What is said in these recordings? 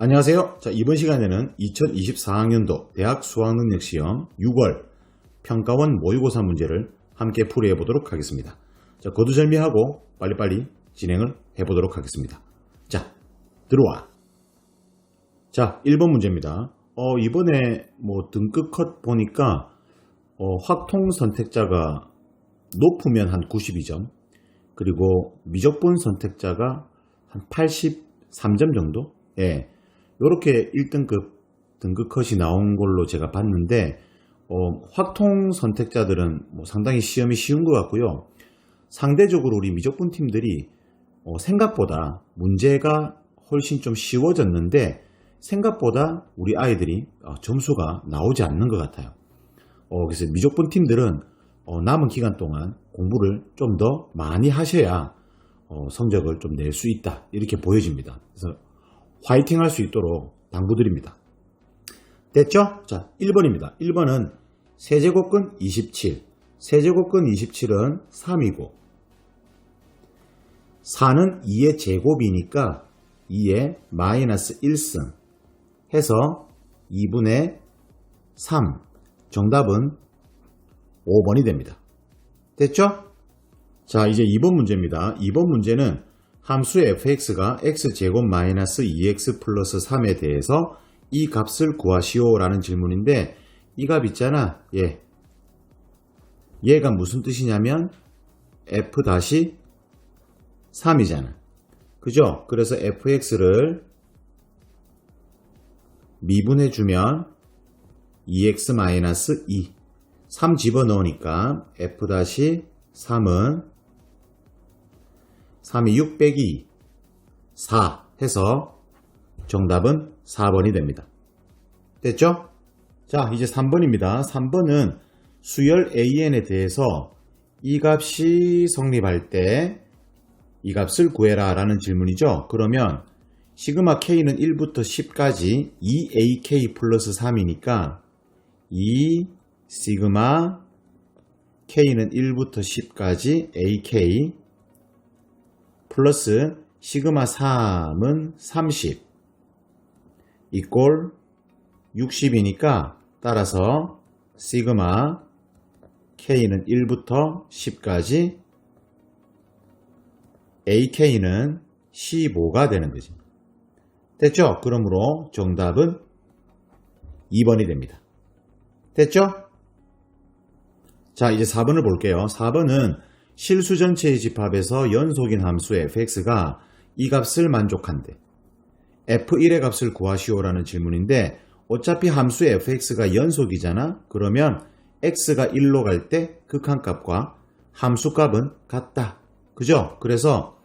안녕하세요. 자, 이번 시간에는 2024학년도 대학 수학능력시험 6월 평가원 모의고사 문제를 함께 풀이해 보도록 하겠습니다. 자, 거두절미하고 빨리빨리 진행을 해 보도록 하겠습니다. 자, 들어와. 자, 1번 문제입니다. 이번에 등급 컷 보니까 확통 선택자가 높으면 한 92점, 그리고 미적분 선택자가 한 83점 정도? 예. 이렇게 1등급 등급 컷이 나온 걸로 제가 봤는데 확통 선택자들은 상당히 시험이 쉬운 것 같고요. 상대적으로 우리 미적분 팀들이 생각보다 문제가 훨씬 좀 쉬워졌는데 생각보다 우리 아이들이 점수가 나오지 않는 것 같아요. 그래서 미적분 팀들은 남은 기간 동안 공부를 좀 더 많이 하셔야 성적을 좀 낼 수 있다, 이렇게 보여집니다. 그래서 화이팅 할 수 있도록 당부드립니다. 됐죠? 자, 1번입니다. 1번은 세제곱근 27. 세제곱근 27은 3이고 4는 2의 제곱이니까 2의 마이너스 1승 해서 2분의 3. 정답은 5번이 됩니다. 됐죠? 자, 이제 2번 문제입니다. 2번 문제는 함수 fx가 x제곱 마이너스 2x 플러스 3에 대해서 이 값을 구하시오 라는 질문인데, 이 값 있잖아. 얘가 무슨 뜻이냐면 f-3이잖아. 그죠? 그래서 fx를 미분해 주면 2x 마이너스 2, 3 집어넣으니까 f-3은 3이 6 빼기 4 해서 정답은 4번이 됩니다. 됐죠? 자, 이제 3번입니다. 3번은 수열 AN에 대해서 이 값이 성립할 때 이 값을 구해라 라는 질문이죠. 그러면 시그마 K는 1부터 10까지 2AK 플러스 3이니까 이 시그마 K는 1부터 10까지 AK 플러스 시그마 3은 30 이꼴 60이니까 따라서 시그마 K는 1부터 10까지 AK는 15가 되는 거지. 됐죠? 그러므로 정답은 2번이 됩니다. 됐죠? 자, 이제 4번을 볼게요. 4번은 실수 전체의 집합에서 연속인 함수 fx가 이 값을 만족한대. f1의 값을 구하시오라는 질문인데, 어차피 함수 fx가 연속이잖아. 그러면 x가 1로 갈 때 극한값과 함수값은 같다. 그죠? 그래서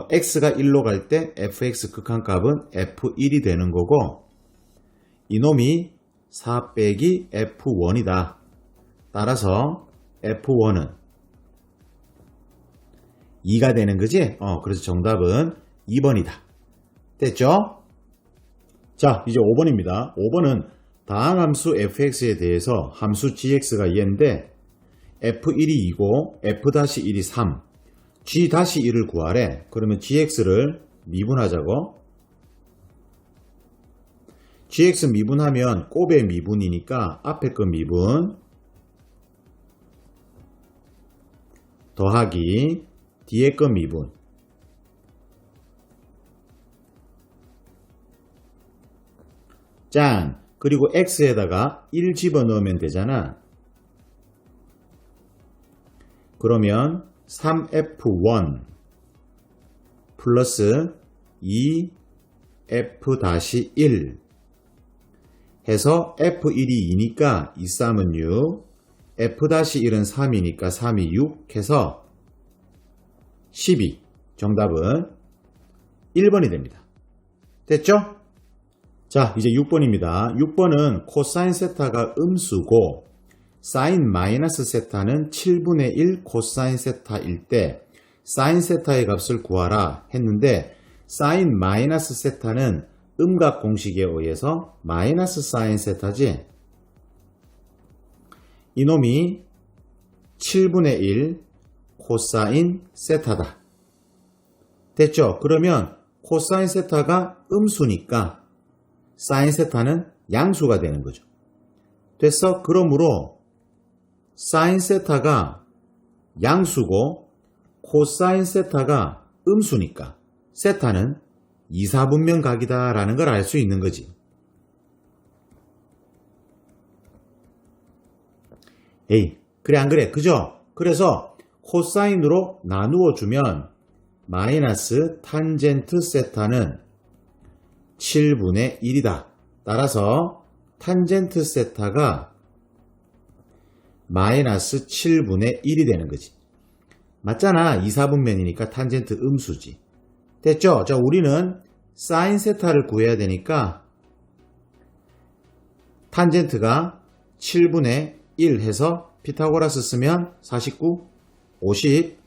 x가 1로 갈 때 fx 극한값은 f1이 되는 거고, 이놈이 4 빼기 f1이다. 따라서 f1은 2가 되는 거지? 그래서 정답은 2번이다. 됐죠? 자, 이제 5번입니다. 5번은 다항함수 fx에 대해서 함수 gx가 얘인데 f1이 2고 f-1이 3, g-1을 구하래. 그러면 gx를 미분하자고. gx 미분하면 곱의 미분이니까 앞에 거 미분 더하기 뒤에 거 미분 짠. 그리고 x에다가 1 집어넣으면 되잖아. 그러면 3f1 플러스 2f-1 해서 f1이 2니까 2, 3은 6, f-1은 3이니까 3이 6 해서 12. 정답은 1번이 됩니다. 됐죠? 자, 이제 6번입니다. 6번은 코사인 세타가 음수고 사인 마이너스 세타는 7분의 1 코사인 세타일 때 사인 세타의 값을 구하라 했는데 사인 마이너스 세타는 음각 공식에 의해서 마이너스 사인 세타지. 이놈이 7분의 1 코사인 세타다. 됐죠? 그러면 코사인 세타가 음수니까 사인 세타는 양수가 되는 거죠. 됐어? 그러므로 사인 세타가 양수고 코사인 세타가 음수니까 세타는 2, 4분면 각이다 라는 걸 알 수 있는 거지. 에이, 그래 안 그래? 그죠? 그래서 코사인으로 나누어 주면 마이너스 탄젠트 세타는 7분의 1이다. 따라서 탄젠트 세타가 마이너스 7분의 1이 되는 거지. 맞잖아. 2, 4분면이니까 탄젠트 음수지. 됐죠? 자, 우리는 사인 세타를 구해야 되니까 탄젠트가 7분의 1 해서 피타고라스 쓰면 49, 50,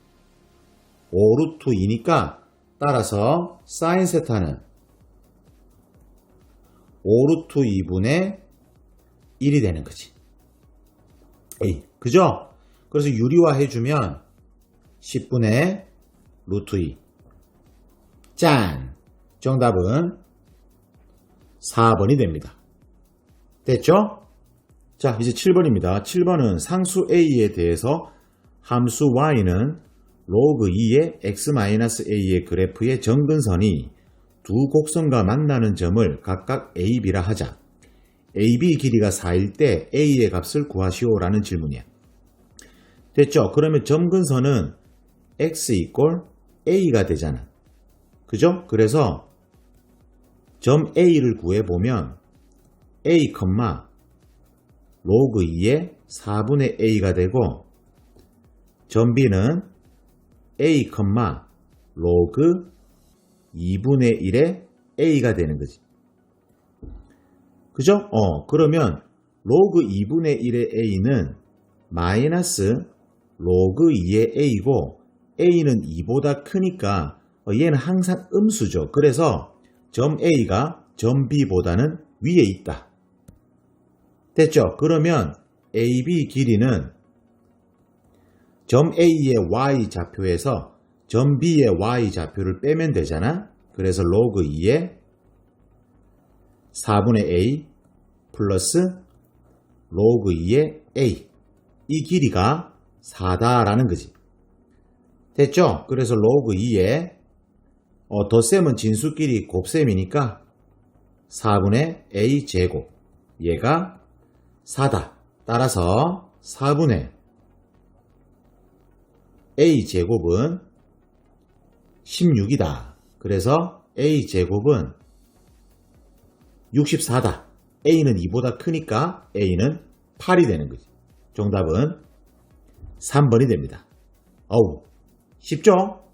5루트 2니까 따라서 사인 세타는 5루트 2분의 1이 되는 거지. 에이, 그죠? 그래서 유리화 해주면 10분의 루트 2. 짠! 정답은 4번이 됩니다. 됐죠? 자, 이제 7번입니다. 7번은 상수 a에 대해서 함수 y는 로그 2의 x-a의 그래프의 점근선이 두 곡선과 만나는 점을 각각 a, b라 하자. a, b 길이가 4일 때 a의 값을 구하시오 라는 질문이야. 됐죠? 그러면 점근선은 x 이꼴 a가 되잖아. 그죠? 그래서 점 a를 구해보면 a, 로그 2의 4분의 a가 되고 점 b는 a, 로그 2분의 1의 a가 되는 거지. 그죠? 그러면 로그 2분의 1의 a는 마이너스 로그 2의 a고 a는 2보다 크니까 얘는 항상 음수죠. 그래서 점 a가 점 b보다는 위에 있다. 됐죠? 그러면 ab 길이는 점 a의 y 좌표에서 점 b의 y 좌표를 빼면 되잖아. 그래서 로그 2의 4분의 a 플러스 로그 2의 a, 이 길이가 4다라는 거지. 됐죠? 그래서 로그 2의 덧셈은 진수끼리 곱셈이니까 4분의 a 제곱, 얘가 4다. 따라서 4분의 a 제곱은 16이다. 그래서 a 제곱은 64다. a는 2보다 크니까 a는 8이 되는 거지. 정답은 3번이 됩니다. 어우, 쉽죠?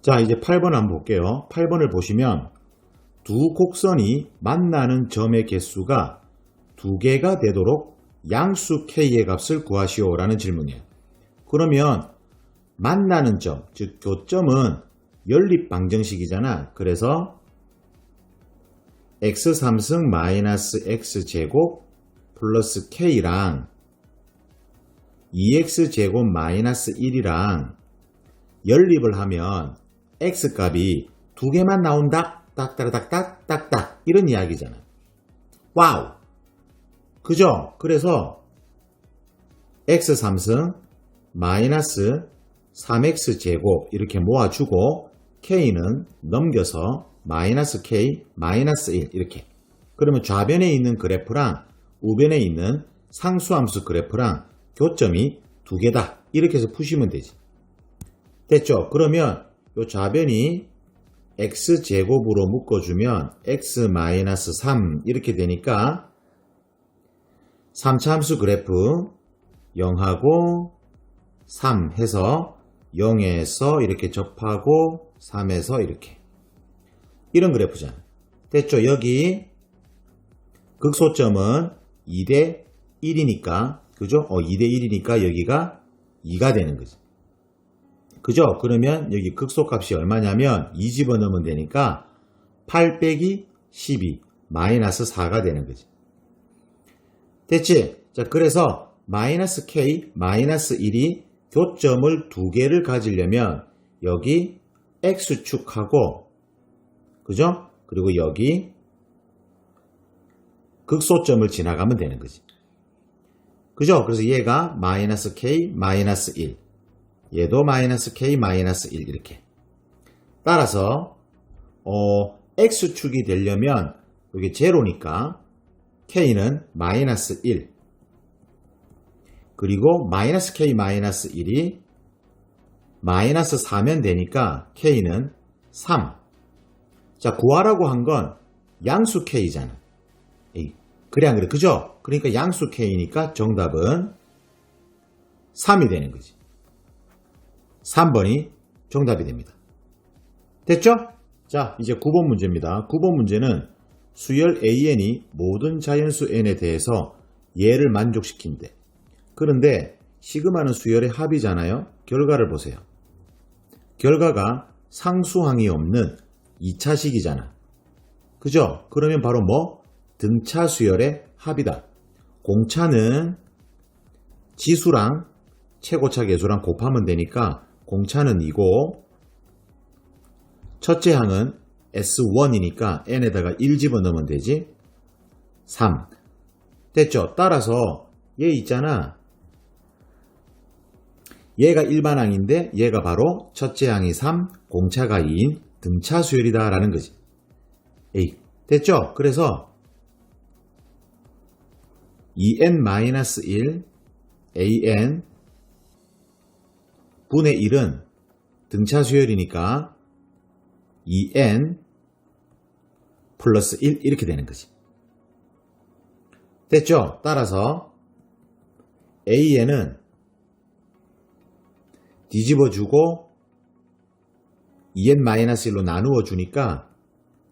자, 이제 8번 한번 볼게요. 8번을 보시면 두 곡선이 만나는 점의 개수가 2개가 되도록 양수 k의 값을 구하시오 라는 질문이에요. 그러면 만나는 점, 즉 교점은 연립방정식이잖아. 그래서 x3승 마이너스 x제곱 플러스 k랑 2x제곱 마이너스 1이랑 연립을 하면 x값이 2개만 나온다. 딱딱딱딱딱딱 이런 이야기잖아. 와우! 그죠? 그래서 x3승 마이너스 3x제곱 이렇게 모아주고 k는 넘겨서 마이너스 k 마이너스 1 이렇게. 그러면 좌변에 있는 그래프랑 우변에 있는 상수함수 그래프랑 교점이 2개다. 이렇게 해서 푸시면 되지. 됐죠? 그러면 이 좌변이 x제곱으로 묶어주면 x-3 이렇게 되니까 3차 함수 그래프 0하고 3 해서 0에서 이렇게 접하고 3에서 이렇게 이런 그래프잖아. 됐죠? 여기 극소점은 2대 1이니까, 그죠? 2대 1이니까 여기가 2가 되는 거지. 그죠? 그러면 여기 극소값이 얼마냐면 2 집어넣으면 되니까 8 빼기 12 마이너스 4가 되는 거지. 됐지? 자, 그래서 마이너스 k 마이너스 1이 교점을 두 개를 가지려면 여기 x축하고, 그죠? 그리고 여기 극소점을 지나가면 되는 거지. 그죠? 그래서 얘가 마이너스 k 마이너스 1, 얘도 마이너스 k 마이너스 1 이렇게. 따라서 x축이 되려면 여기 제로니까 k는 마이너스 1, 그리고 마이너스 k 마이너스 1이 마이너스 4면 되니까 k는 3. 자, 구하라고 한 건 양수 k잖아. 그래 안 그래? 그죠? 그러니까 양수 k니까 정답은 3이 되는 거지. 3번이 정답이 됩니다. 됐죠? 자, 이제 9번 문제입니다. 9번 문제는 수열 AN이 모든 자연수 N에 대해서 얘를 만족시킨대. 그런데 시그마는 수열의 합이잖아요. 결과를 보세요. 결과가 상수항이 없는 2차식이잖아. 그죠? 그러면 바로 뭐? 등차 수열의 합이다. 공차는 지수랑 최고차 계수랑 곱하면 되니까 공차는 2고, 첫째 항은 S1이니까 n에다가 1 집어넣으면 되지. 3. 됐죠? 따라서 얘 있잖아. 얘가 일반항인데 얘가 바로 첫째 항이 3, 공차가 2인 등차 수열이다 라는 거지. 에이, 됐죠? 그래서 2n-1 an 분의 1은 등차 수열이니까 2n 플러스 1 이렇게 되는 거지. 됐죠? 따라서 an은 뒤집어주고 2n-1로 나누어 주니까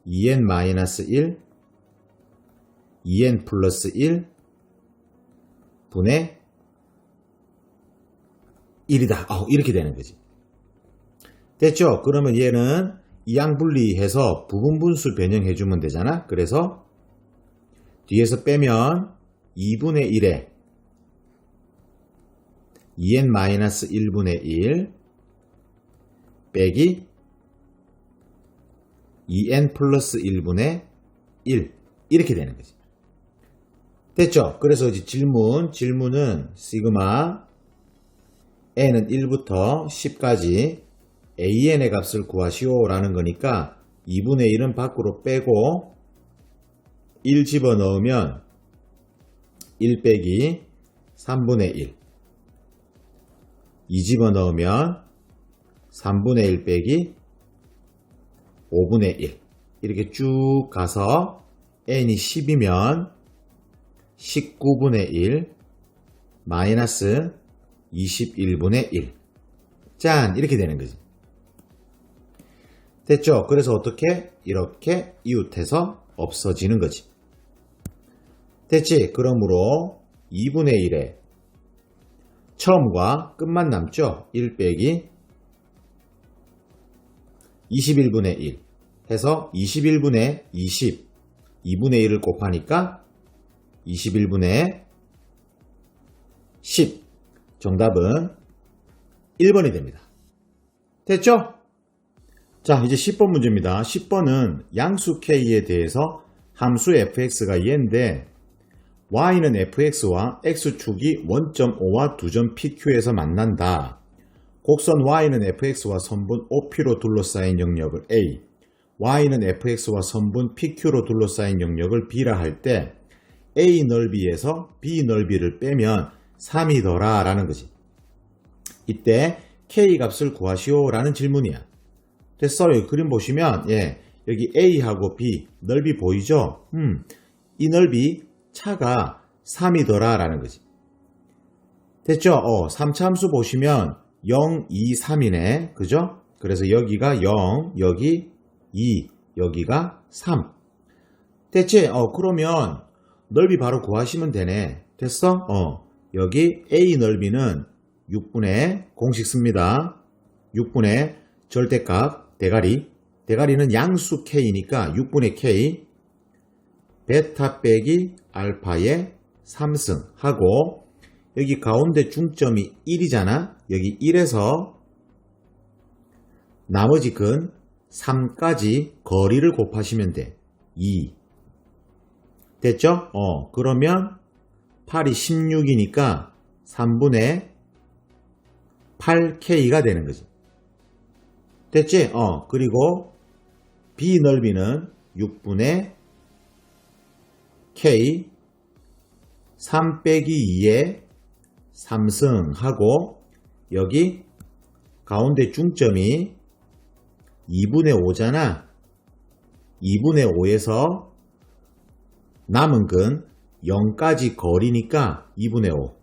2n-1, 2n 플러스 1 분의 1이다. 이렇게 되는 거지. 됐죠? 그러면 얘는 이항분리해서 부분분수 변형해주면 되잖아. 그래서 뒤에서 빼면 2분의 1에 2n-1분의 1 빼기 2n 플러스 1분의 1 이렇게 되는 거지. 됐죠? 그래서 이제 질문은 시그마 n은 1부터 10까지 an의 값을 구하시오 라는 거니까 2분의 1은 밖으로 빼고 1 집어넣으면 1 빼기 3분의 1, 2 집어넣으면 3분의 1 빼기 5분의 1 이렇게 쭉 가서 n이 10이면 19분의 1 마이너스 21분의 1 짠 이렇게 되는 거지. 됐죠? 그래서 어떻게? 이렇게 이웃해서 없어지는 거지. 됐지? 그러므로 2분의 1에 처음과 끝만 남죠? 1 빼기 21분의 1 해서 21분의 20 2분의 1을 곱하니까 21분의 10 정답은 1번이 됩니다. 됐죠? 자, 이제 10번 문제입니다. 10번은 양수 k에 대해서 함수 fx가 얘인데 y는 fx와 x축이 원점 O와 두점 PQ에서 만난다. 곡선 y는 fx와 선분 OP로 둘러싸인 영역을 A, y는 fx와 선분 PQ로 둘러싸인 영역을 B라 할 때 A 넓이에서 B 넓이를 빼면 3이더라 라는 거지. 이때 K 값을 구하시오 라는 질문이야. 됐어요. 그림 보시면 여기 A하고 B 넓이 보이죠? 이 넓이 차가 3이더라 라는 거지. 됐죠? 3차함수 보시면 0, 2, 3이네. 그죠? 그래서 여기가 0, 여기 2, 여기가 3. 대체 그러면 넓이 바로 구하시면 되네. 됐어? 여기 A 넓이는 6분의 공식 씁니다. 6분의 절대값 대가리. 대가리는 양수 K니까 6분의 K 베타 빼기 알파의 3승 하고 여기 가운데 중점이 1이잖아. 여기 1에서 나머지 근 3까지 거리를 곱하시면 돼. 2. 됐죠? 그러면 8이 16이니까 3분의 8K가 되는 거지. 됐지? 그리고 B 넓이는 6분의 K 3 빼기 2의 3승 하고 여기 가운데 중점이 2분의 5잖아. 2분의 5에서 남은 근 0까지 거리니까 2분의 5.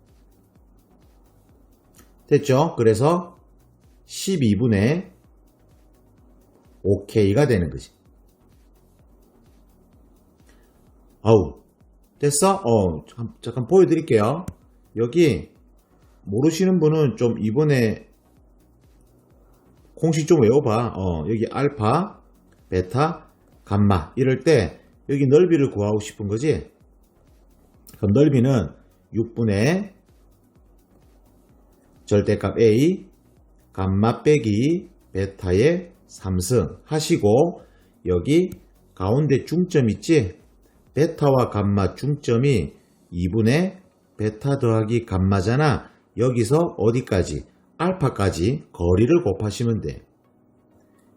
됐죠? 그래서 12분의 5K가 되는 거지. 됐어? 잠깐 보여드릴게요. 여기 모르시는 분은 좀 이번에 공식 좀 외워봐. 여기 알파, 베타, 감마 이럴 때 여기 넓이를 구하고 싶은 거지. 그럼 넓이는 6분의 절대값 A, 감마 빼기 베타의 3승 하시고 여기 가운데 중점 있지? 베타와 감마 중점이 2분의 베타 더하기 감마잖아. 여기서 어디까지? 알파까지 거리를 곱하시면 돼.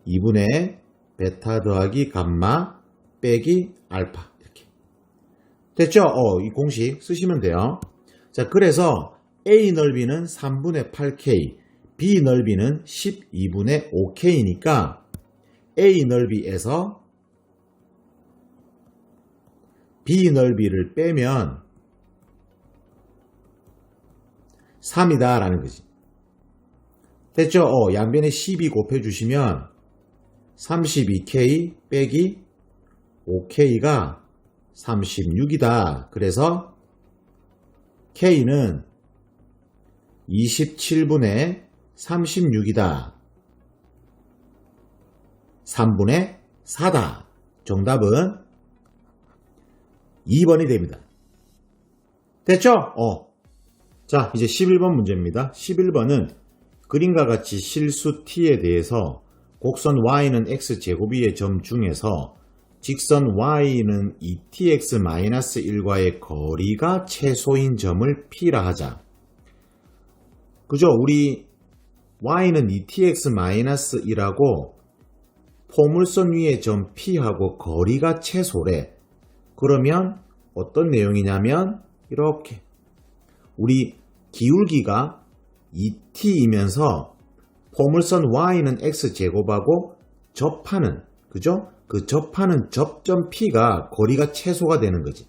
2분의 베타 더하기 감마 빼기 알파 이렇게. 됐죠? 이 공식 쓰시면 돼요. 자, 그래서 A 넓이는 3분의 8K, B 넓이는 12분의 5K니까 A 넓이에서 B 넓이를 빼면 3이다 라는 거지. 됐죠? 양변에 12 곱해주시면 32K 빼기 5K가 36이다. 그래서 K는 27분의 36이다. 3분의 4다. 정답은 2번이 됩니다. 됐죠? 자, 이제 11번 문제입니다. 11번은 그림과 같이 실수 t에 대해서 곡선 y는 x제곱이의 점 중에서 직선 y는 2tx-1과의 거리가 최소인 점을 p라 하자. 그죠? 우리 y는 2tx-1이라고 포물선 위의 점 p하고 거리가 최소래. 그러면 어떤 내용이냐면 이렇게 우리 기울기가 2t이면서 포물선 y는 x제곱하고 접하는, 그죠? 그 접하는 접점 p가 거리가 최소가 되는 거지.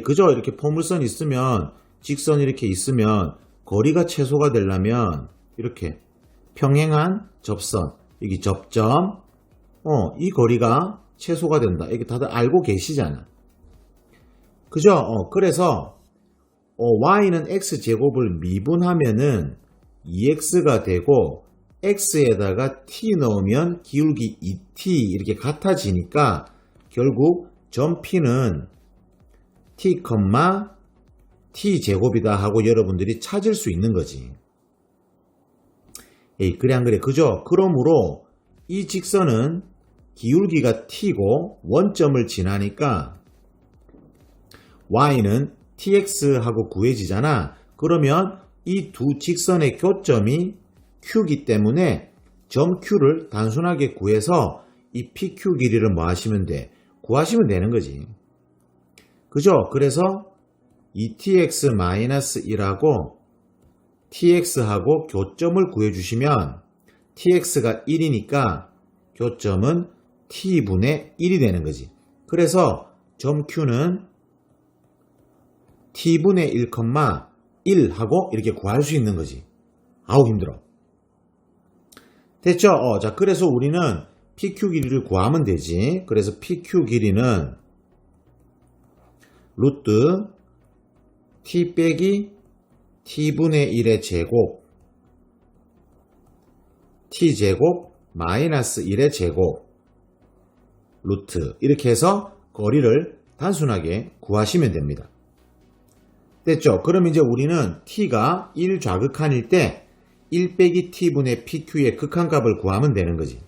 그죠? 이렇게 포물선 있으면, 직선 이렇게 있으면 거리가 최소가 되려면 이렇게 평행한 접선, 여기 접점, 이 거리가 최소가 된다. 이게 다들 알고 계시잖아. 그죠? 그래서 y는 x제곱을 미분하면은 2x가 되고 x에다가 t 넣으면 기울기 2t 이렇게 같아지니까 결국 점 p는 t, t제곱이다 하고 여러분들이 찾을 수 있는 거지. 그래 안 그래? 그죠? 그러므로 이 직선은 기울기가 t고 원점을 지나니까 y는 tx하고 구해지잖아. 그러면 이 두 직선의 교점이 q기 때문에 점 q를 단순하게 구해서 이 pq 길이를 뭐 하시면 돼? 구하시면 되는 거지. 그죠? 그래서 2tx-1하고 tx하고 교점을 구해주시면 tx가 1이니까 교점은 t분의 1이 되는 거지. 그래서 점 q는 t분의 1, 하고 이렇게 구할 수 있는 거지. 아우 힘들어. 됐죠? 자, 그래서 우리는 PQ 길이를 구하면 되지. 그래서 PQ 길이는 루트 T 빼기 T분의 1의 제곱 T제곱 마이너스 1의 제곱 루트 이렇게 해서 거리를 단순하게 구하시면 됩니다. 됐죠? 그럼 이제 우리는 T가 1 좌극한일 때 1 빼기 T분의 PQ의 극한값을 구하면 되는 거지.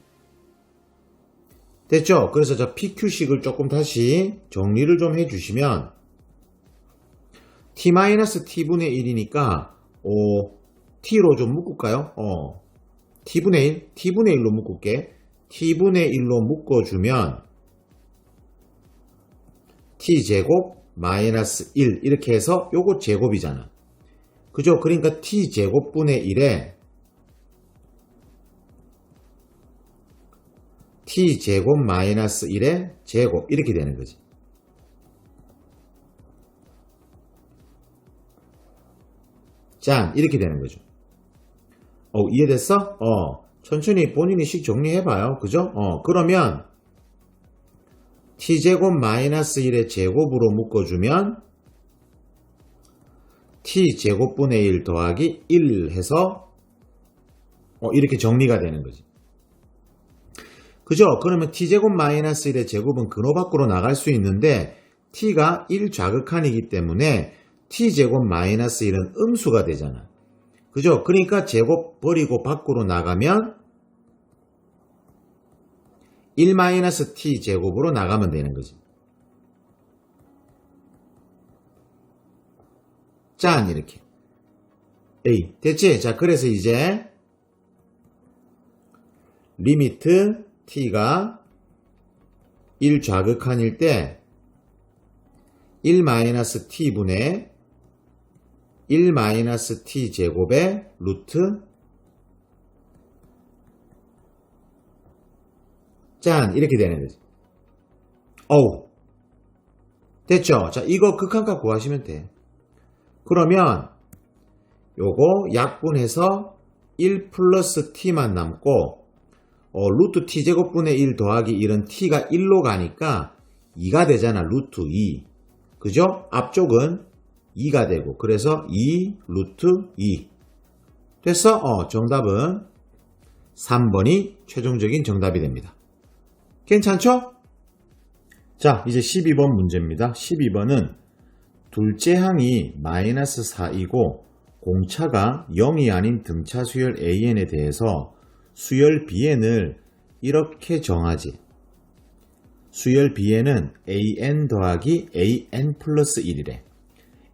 됐죠? 그래서 저 PQ식을 조금 다시 정리를 좀 해주시면 T-T분의 1이니까 T로 좀 묶을까요? T분의 1? T분의 1로 묶을게. T분의 1로 묶어주면 T제곱 마이너스 1 이렇게 해서 요거 제곱이잖아. 그죠? 그러니까 T제곱분의 1에 T제곱 마이너스 1의 제곱 이렇게 되는 거지. 짠 이렇게 되는 거죠. 이해됐어? 천천히 본인이 식 정리해봐요. 그죠? 그러면 T제곱 마이너스 1의 제곱으로 묶어주면 T제곱분의 1 더하기 1 해서 이렇게 정리가 되는 거지. 그죠? 그러면 T제곱 마이너스 1의 제곱은 근호 밖으로 나갈 수 있는데 T가 1 좌극한이기 때문에 T제곱 마이너스 1은 음수가 되잖아. 그죠? 그러니까 제곱 버리고 밖으로 나가면 1 마이너스 T제곱으로 나가면 되는 거지. 짠 이렇게. 에이 됐지? 자 그래서 이제 리미트 T가 1 좌극한일 때 1 마이너스 T분의 1 마이너스 T제곱의 루트 짠 이렇게 되는 거지. 됐죠? 자 이거 극한값 구하시면 돼. 그러면 요거 약분해서 1 플러스 T만 남고 루트 T제곱분의 1 더하기 1은 T가 1로 가니까 2가 되잖아. 루트 2. 그죠? 앞쪽은 2가 되고 그래서 2 루트 2 됐어? 정답은 3번이 최종적인 정답이 됩니다. 괜찮죠? 자 이제 12번 문제입니다. 12번은 둘째 항이 마이너스 4이고 공차가 0이 아닌 등차 수열 AN에 대해서 수열 BN을 이렇게 정하지. 수열 BN은 AN 더하기 AN 플러스 1이래.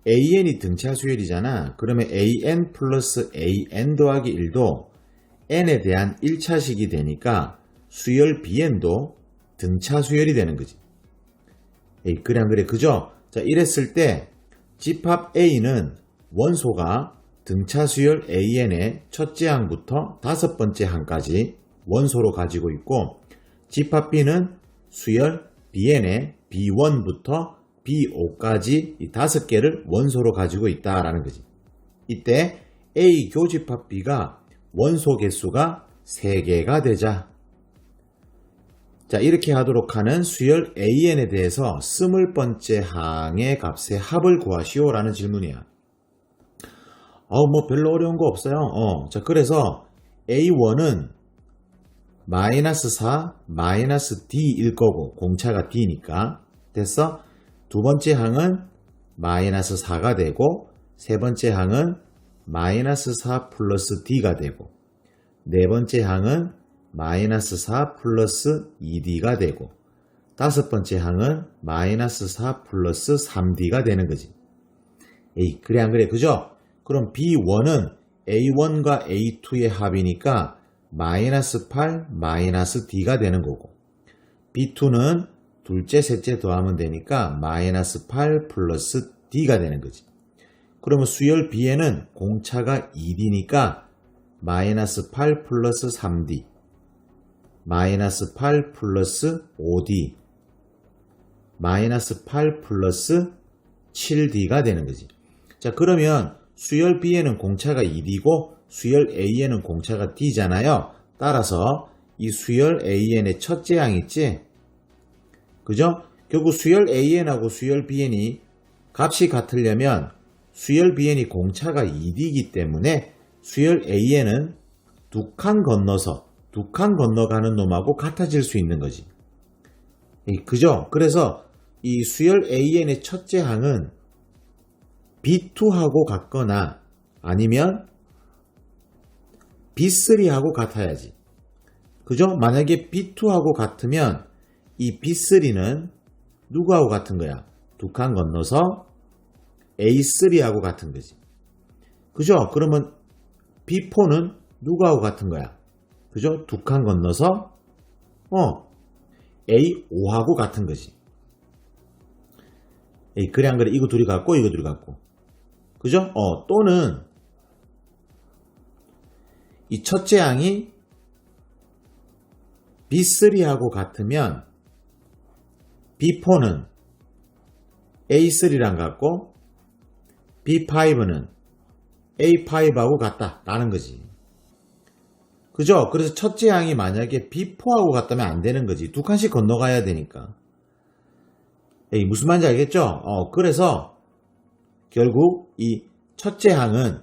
AN이 등차 수열이잖아. 그러면 AN 플러스 AN 더하기 1도 N에 대한 1차식이 되니까 수열 BN도 등차 수열이 되는 거지. 그래 안 그래? 그죠? 자 이랬을 때 집합 A는 원소가 등차 수열 AN의 첫째 항부터 다섯 번째 항까지 원소로 가지고 있고 집합 B는 수열 BN의 B1부터 B5까지 이 다섯 개를 원소로 가지고 있다라는 거지. 이때 A 교집합 B가 원소 개수가 3개가 되자. 자 이렇게 하도록 하는 수열 AN에 대해서 20번째 항의 값의 합을 구하시오 라는 질문이야. 뭐 별로 어려운 거 없어요. 자 그래서 A1은 마이너스 4 마이너스 D일 거고 공차가 D니까 됐어? 두 번째 항은 마이너스 4가 되고 세 번째 항은 마이너스 4 플러스 D가 되고 네 번째 항은 마이너스 4 플러스 2D가 되고 다섯 번째 항은 마이너스 4 플러스 3D가 되는 거지. 그래 안 그래? 그죠? 그럼 B1은 A1과 A2의 합이니까 마이너스 8 마이너스 D가 되는 거고 B2는 둘째 셋째 더하면 되니까 마이너스 8 플러스 D가 되는 거지. 그러면 수열 B에는 공차가 2D니까 마이너스 8 플러스 3D 마이너스 8 플러스 5D 마이너스 8 플러스 7D가 되는 거지. 자 그러면 수열 B에는 공차가 2D고 수열 A에는 공차가 D잖아요. 따라서 이 수열 AN의 첫째 항 있지? 그죠? 결국 수열 AN하고 수열 BN이 값이 같으려면 수열 BN이 공차가 2D이기 때문에 수열 AN은 두 칸 건너가는 놈하고 같아질 수 있는 거지. 그죠? 그래서 이 수열 AN의 첫째 항은 B2하고 같거나 아니면 B3하고 같아야지. 그죠? 만약에 B2하고 같으면 이 B3는 누구하고 같은 거야? 두 칸 건너서 A3하고 같은 거지. 그죠? 그러면 B4는 누구하고 같은 거야? 그죠? 두 칸 건너서 A5하고 같은 거지. 그래 안 그래? 이거 둘이 같고 이거 둘이 같고. 그죠? 또는 이 첫째 항이 B3하고 같으면 B4는 A3랑 같고 B5는 A5하고 같다라는 거지. 그죠? 그래서 첫째 항이 만약에 B4하고 같다면 안 되는 거지. 두 칸씩 건너가야 되니까. 무슨 말인지 알겠죠? 그래서 결국 이 첫째 항은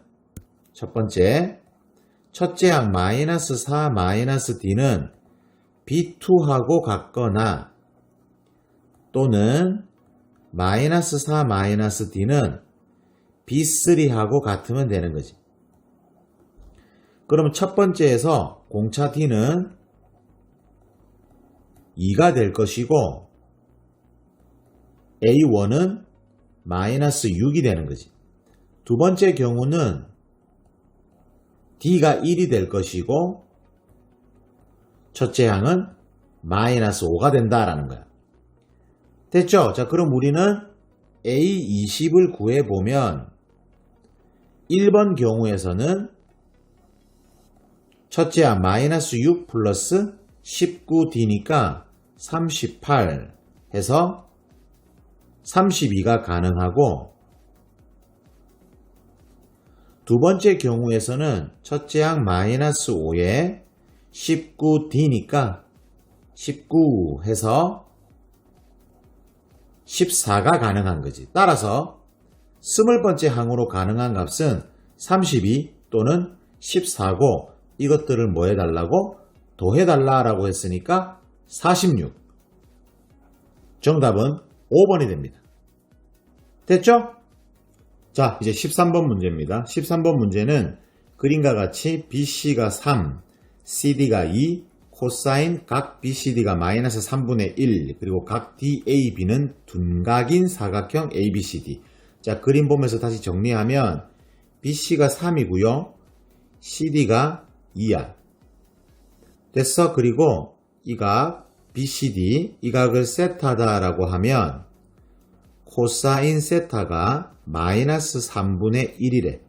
첫 번째 첫째 항 마이너스 4 마이너스 D는 B2하고 같거나 또는 마이너스 4 마이너스 D는 B3하고 같으면 되는 거지. 그럼 첫 번째에서 공차 D는 2가 될 것이고 A1은 마이너스 6이 되는 거지. 두 번째 경우는 D가 1이 될 것이고 첫째 항은 마이너스 5가 된다라는 거야. 됐죠? 자, 그럼 우리는 A20을 구해보면 1번 경우에서는 첫째 항 마이너스 6 플러스 19D니까 38 해서 32가 가능하고 두 번째 경우에서는 첫째 항 마이너스 5에 19D니까 19 해서 14가 가능한 거지. 따라서 20번째 항으로 가능한 값은 32 또는 14고 이것들을 뭐 해달라고? 더해달라고 했으니까 46. 정답은 5번이 됩니다. 됐죠? 자, 이제 13번 문제입니다. 13번 문제는 그림과 같이 BC가 3, CD가 2, 코사인 각 BCD가 마이너스 3분의 1, 그리고 각 DAB는 둔각인 사각형 ABCD. 자, 그림 보면서 다시 정리하면 BC가 3이고요. CD가 2야. 됐어? 그리고 이 각 BCD, 이 각을 세타다라고 하면 코사인 세타가 마이너스 3분의 1이래.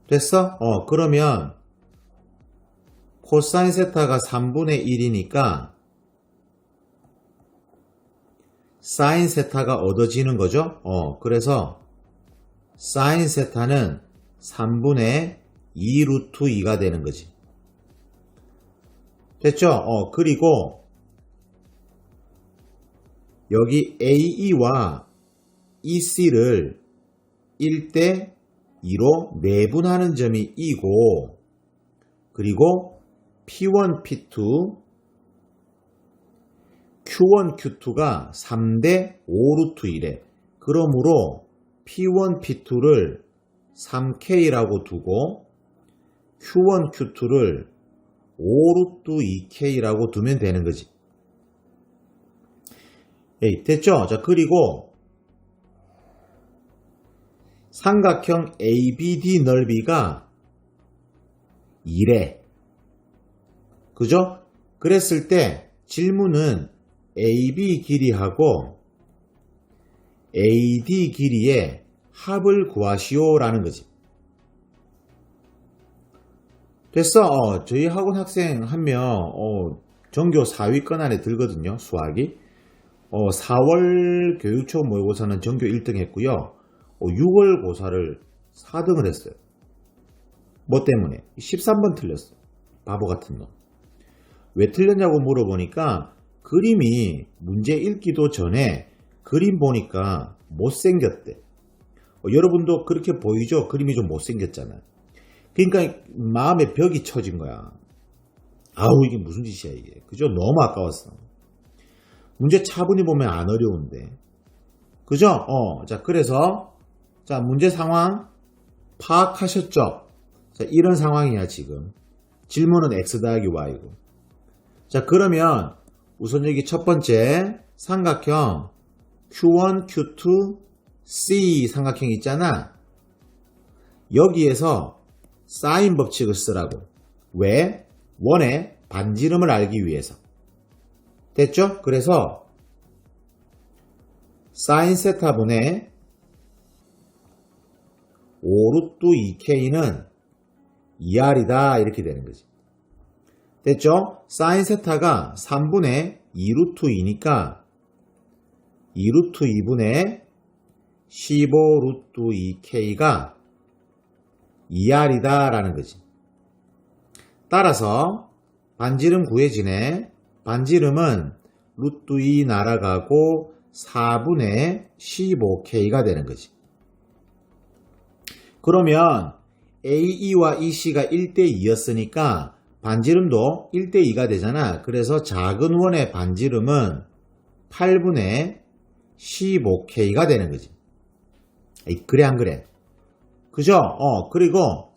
됐어? 그러면 코사인 세타가 3분의 1이니까 사인 세타가 얻어지는 거죠? 그래서 사인 세타는 3분의 2 루트 2가 되는 거지. 됐죠? 그리고 여기 AE와 EC를 1대 2로 내분하는 점이 E고 그리고 P1, P2, Q1, Q2가 3대 5 루트 1에 그러므로 P1, P2를 3K라고 두고 Q1, Q2를 5 루트 2K라고 두면 되는 거지. 됐죠? 자, 그리고 삼각형 ABD 넓이가 2래. 그죠? 그랬을 때 질문은 AB 길이하고 AD 길이의 합을 구하시오 라는 거지. 됐어. 저희 학원 학생 한 명 전교 4위권 안에 들거든요. 수학이. 4월 교육초 모의고사는 전교 1등 했고요. 6월 고사를 4등을 했어요. 뭐 때문에? 13번 틀렸어. 바보 같은 놈. 왜 틀렸냐고 물어보니까 그림이 문제 읽기도 전에 그림 보니까 못생겼대. 여러분도 그렇게 보이죠? 그림이 좀 못생겼잖아. 그러니까 마음에 벽이 쳐진 거야. 아우 이게 무슨 짓이야 이게. 그죠? 너무 아까웠어. 문제 차분히 보면 안 어려운데. 그죠? 자 그래서 자 문제 상황 파악하셨죠? 자 이런 상황이야 지금. 질문은 x 더하기 y고. 자 그러면 우선 여기 첫 번째 삼각형 Q1, Q2, C 삼각형 있잖아. 여기에서 사인 법칙을 쓰라고. 왜? 원의 반지름을 알기 위해서. 됐죠? 그래서 사인 세타분의 5루트 2K는 2R이다 이렇게 되는 거지. 됐죠? 사인 세타가 3분의 2루트 2니까 2루트 2분의 15루트 2K가 2R이다 라는 거지. 따라서 반지름 구해지네. 반지름은 루트 2 날아가고 4분의 15K가 되는 거지. 그러면 AE와 EC가 1대2였으니까 반지름도 1대2가 되잖아. 그래서 작은 원의 반지름은 8분의 15K가 되는 거지. 그래 안 그래? 그죠? 그리고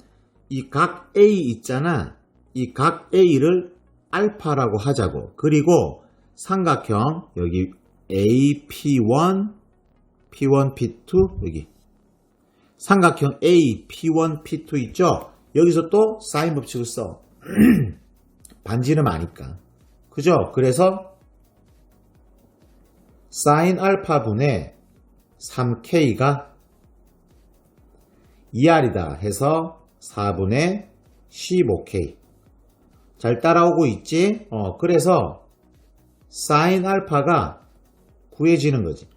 이 각 A 있잖아. 이 각 A를 알파라고 하자고. 그리고 삼각형 여기 AP1, P1, P2 여기 삼각형 A, P1, P2 있죠? 여기서 또 사인 법칙을 써. 반지름 아니까. 그죠? 그래서 사인 알파분의 3K가 2R이다 해서 4분의 15K. 잘 따라오고 있지? 그래서 사인 알파가 구해지는 거지.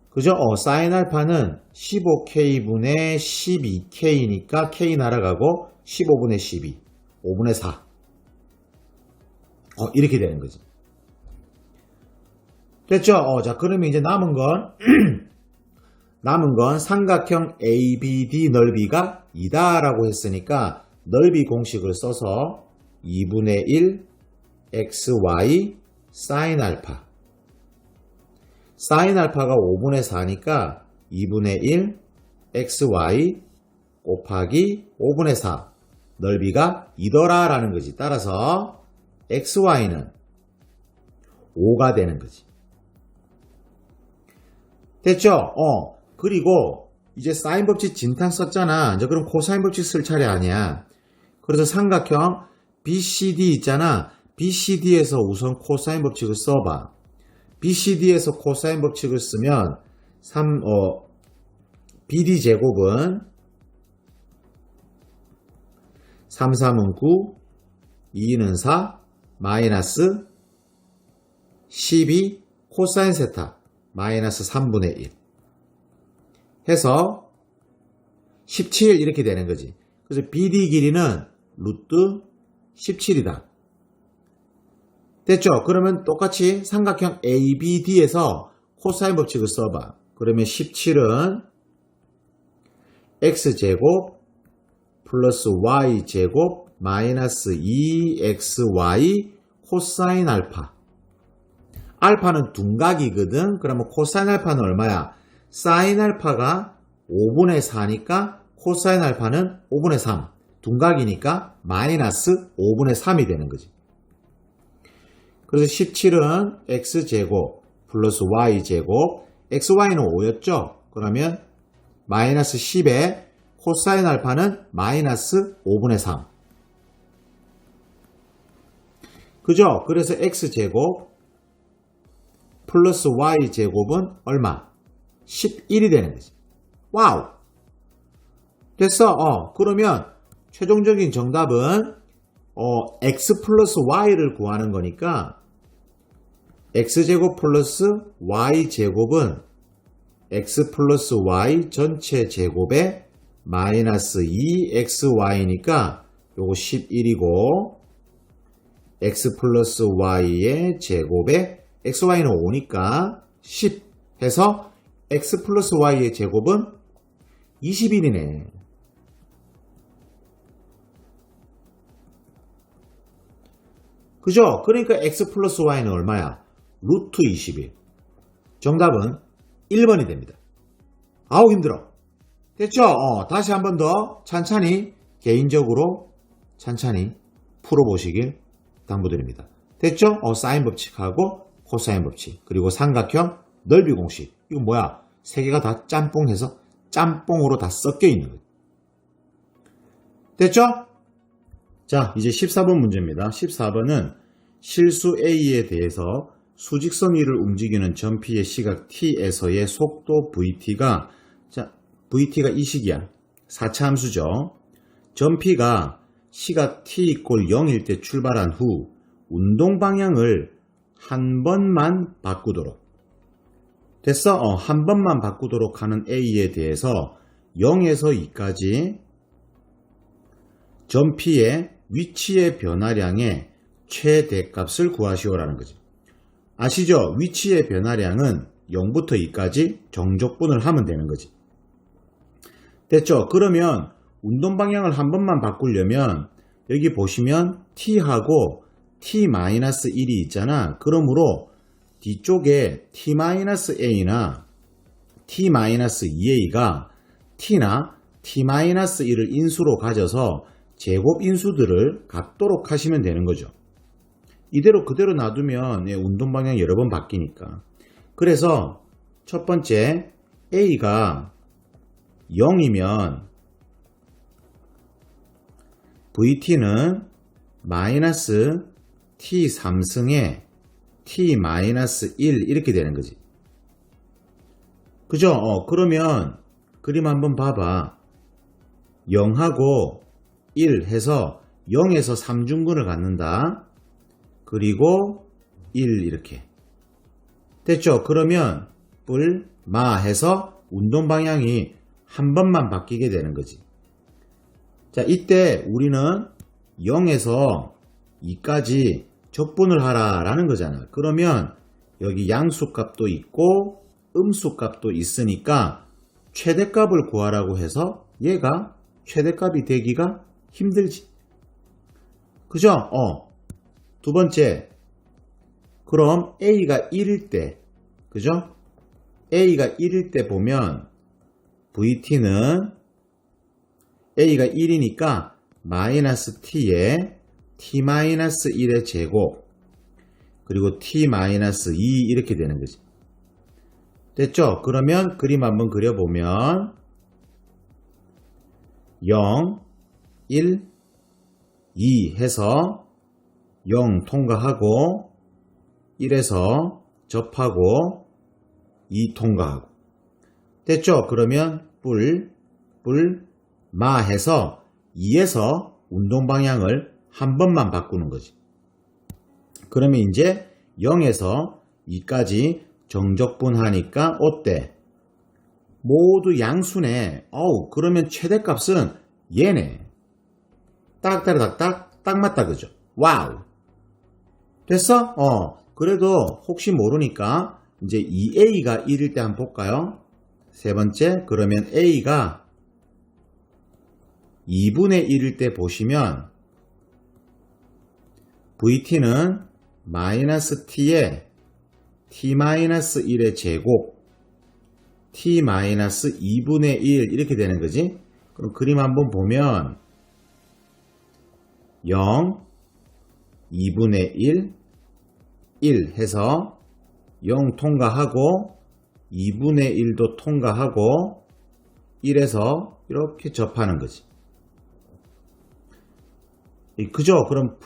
그죠? 사인 알파는 15K분의 12K니까 K 날아가고 15분의 12, 5분의 4. 이렇게 되는 거지. 됐죠? 자, 그러면 이제 남은 건 삼각형 ABD 넓이가 2다라고 했으니까 넓이 공식을 써서 2분의 1 XY 사인 알파. 사인 알파가 5분의 4니까 2분의 1 XY 곱하기 5분의 4 넓이가 2더라 라는 거지. 따라서 XY는 5가 되는 거지. 됐죠? 그리고 이제 사인 법칙 진탕 썼잖아. 이제 그럼 코사인 법칙 쓸 차례 아니야. 그래서 삼각형 BCD 있잖아. BCD에서 우선 코사인 법칙을 써봐. BCD에서 코사인 법칙을 쓰면 BD 제곱은 3, 3은 9, 2는 4, 마이너스 12 코사인 세타 마이너스 3분의 1 해서 17 이렇게 되는 거지. 그래서 BD 길이는 루트 17이다. 됐죠? 그러면 똑같이 삼각형 ABD에서 코사인 법칙을 써봐. 그러면 17은 X제곱 플러스 Y제곱 마이너스 2XY 코사인 알파. 알파는 둔각이거든. 그러면 코사인 알파는 얼마야? 사인 알파가 5분의 4니까 코사인 알파는 5분의 3. 둔각이니까 마이너스 5분의 3이 되는 거지. 그래서 17은 X제곱 플러스 Y제곱. XY는 5였죠? 그러면 마이너스 10에 코사인 알파는 마이너스 5분의 3. 그죠? 그래서 X제곱 플러스 Y제곱은 얼마? 11이 되는 거지. 와우! 됐어. 그러면 최종적인 정답은 X 플러스 Y를 구하는 거니까 X제곱 플러스 Y제곱은 X 플러스 Y 전체 제곱에 마이너스 2XY니까 요거 11이고 x 플러스 y의 제곱에 xy는 5니까 10 해서 x 플러스 y의 제곱은 21이네. 그죠? 그러니까 x 플러스 y는 얼마야? 루트 21. 정답은 1번이 됩니다. 아우 힘들어. 됐죠? 다시 한 번 더 찬찬히 개인적으로 찬찬히 풀어보시길 당부드립니다. 됐죠? 사인 법칙하고 코사인 법칙 그리고 삼각형 넓이 공식. 이거 뭐야? 세 개가 다 짬뽕해서 짬뽕으로 다 섞여 있는 거예요. 됐죠? 자, 이제 14번 문제입니다. 14번은 실수 A에 대해서 수직선 위를 움직이는 점피의 시각 t에서의 속도 vt가, 자, vt가 이 식이야. 4차 함수죠. 점피가 시각 t = 0일 때 출발한 후 운동 방향을 한 번만 바꾸도록. 됐어? 한 번만 바꾸도록 하는 A에 대해서 0에서 2까지 점피의 위치의 변화량의 최대값을 구하시오라는 거지. 아시죠? 위치의 변화량은 0부터 2까지 정적분을 하면 되는 거지. 됐죠? 그러면 운동 방향을 한 번만 바꾸려면 여기 보시면 t하고 t-1이 있잖아. 그러므로 뒤쪽에 t-a나 t-2a가 t나 t-1을 인수로 가져서 제곱 인수들을 갖도록 하시면 되는 거죠. 이대로 그대로 놔두면 운동 방향이 여러 번 바뀌니까. 그래서 첫 번째 A가 0이면 VT는 마이너스 T3승에 T-1 이렇게 되는 거지. 그죠? 그러면 그림 한번 봐봐. 0하고 1 해서 0에서 3중근을 갖는다. 그리고 1 이렇게. 됐죠? 그러면 뿔, 마 해서 운동 방향이 한 번만 바뀌게 되는 거지. 자, 이때 우리는 0에서 2까지 적분을 하라 라는 거잖아. 그러면 여기 양수값도 있고 음수값도 있으니까 최대값을 구하라고 해서 얘가 최대값이 되기가 힘들지. 그죠? 두 번째, 그럼 A가 1일 때, 그죠? A가 1일 때 보면 VT는 A가 1이니까 마이너스 T에 T-1의 제곱 그리고 T-2 이렇게 되는 거지. 됐죠? 그러면 그림 한번 그려보면 0, 1, 2 해서 0 통과하고 1에서 접하고 2 통과하고. 됐죠? 그러면 마 해서 2에서 운동 방향을 한 번만 바꾸는 거지. 그러면 이제 0에서 2까지 정적분하니까 어때? 모두 양수네. 그러면 최대값은 얘네. 딱 맞다, 그죠? 와우. 됐어? 그래도 혹시 모르니까 이제 2A가 1일 때 한번 볼까요? 세 번째, 그러면 A가 2분의 1일 때 보시면 VT는 마이너스 T에 T-1의 제곱 T-2분의 1 이렇게 되는 거지. 그럼 그림 한번 보면 0, 2분의 1 해서 0 통과하고 2분의 1도 통과하고 1에서 이렇게 접하는 거지. 그죠? 그럼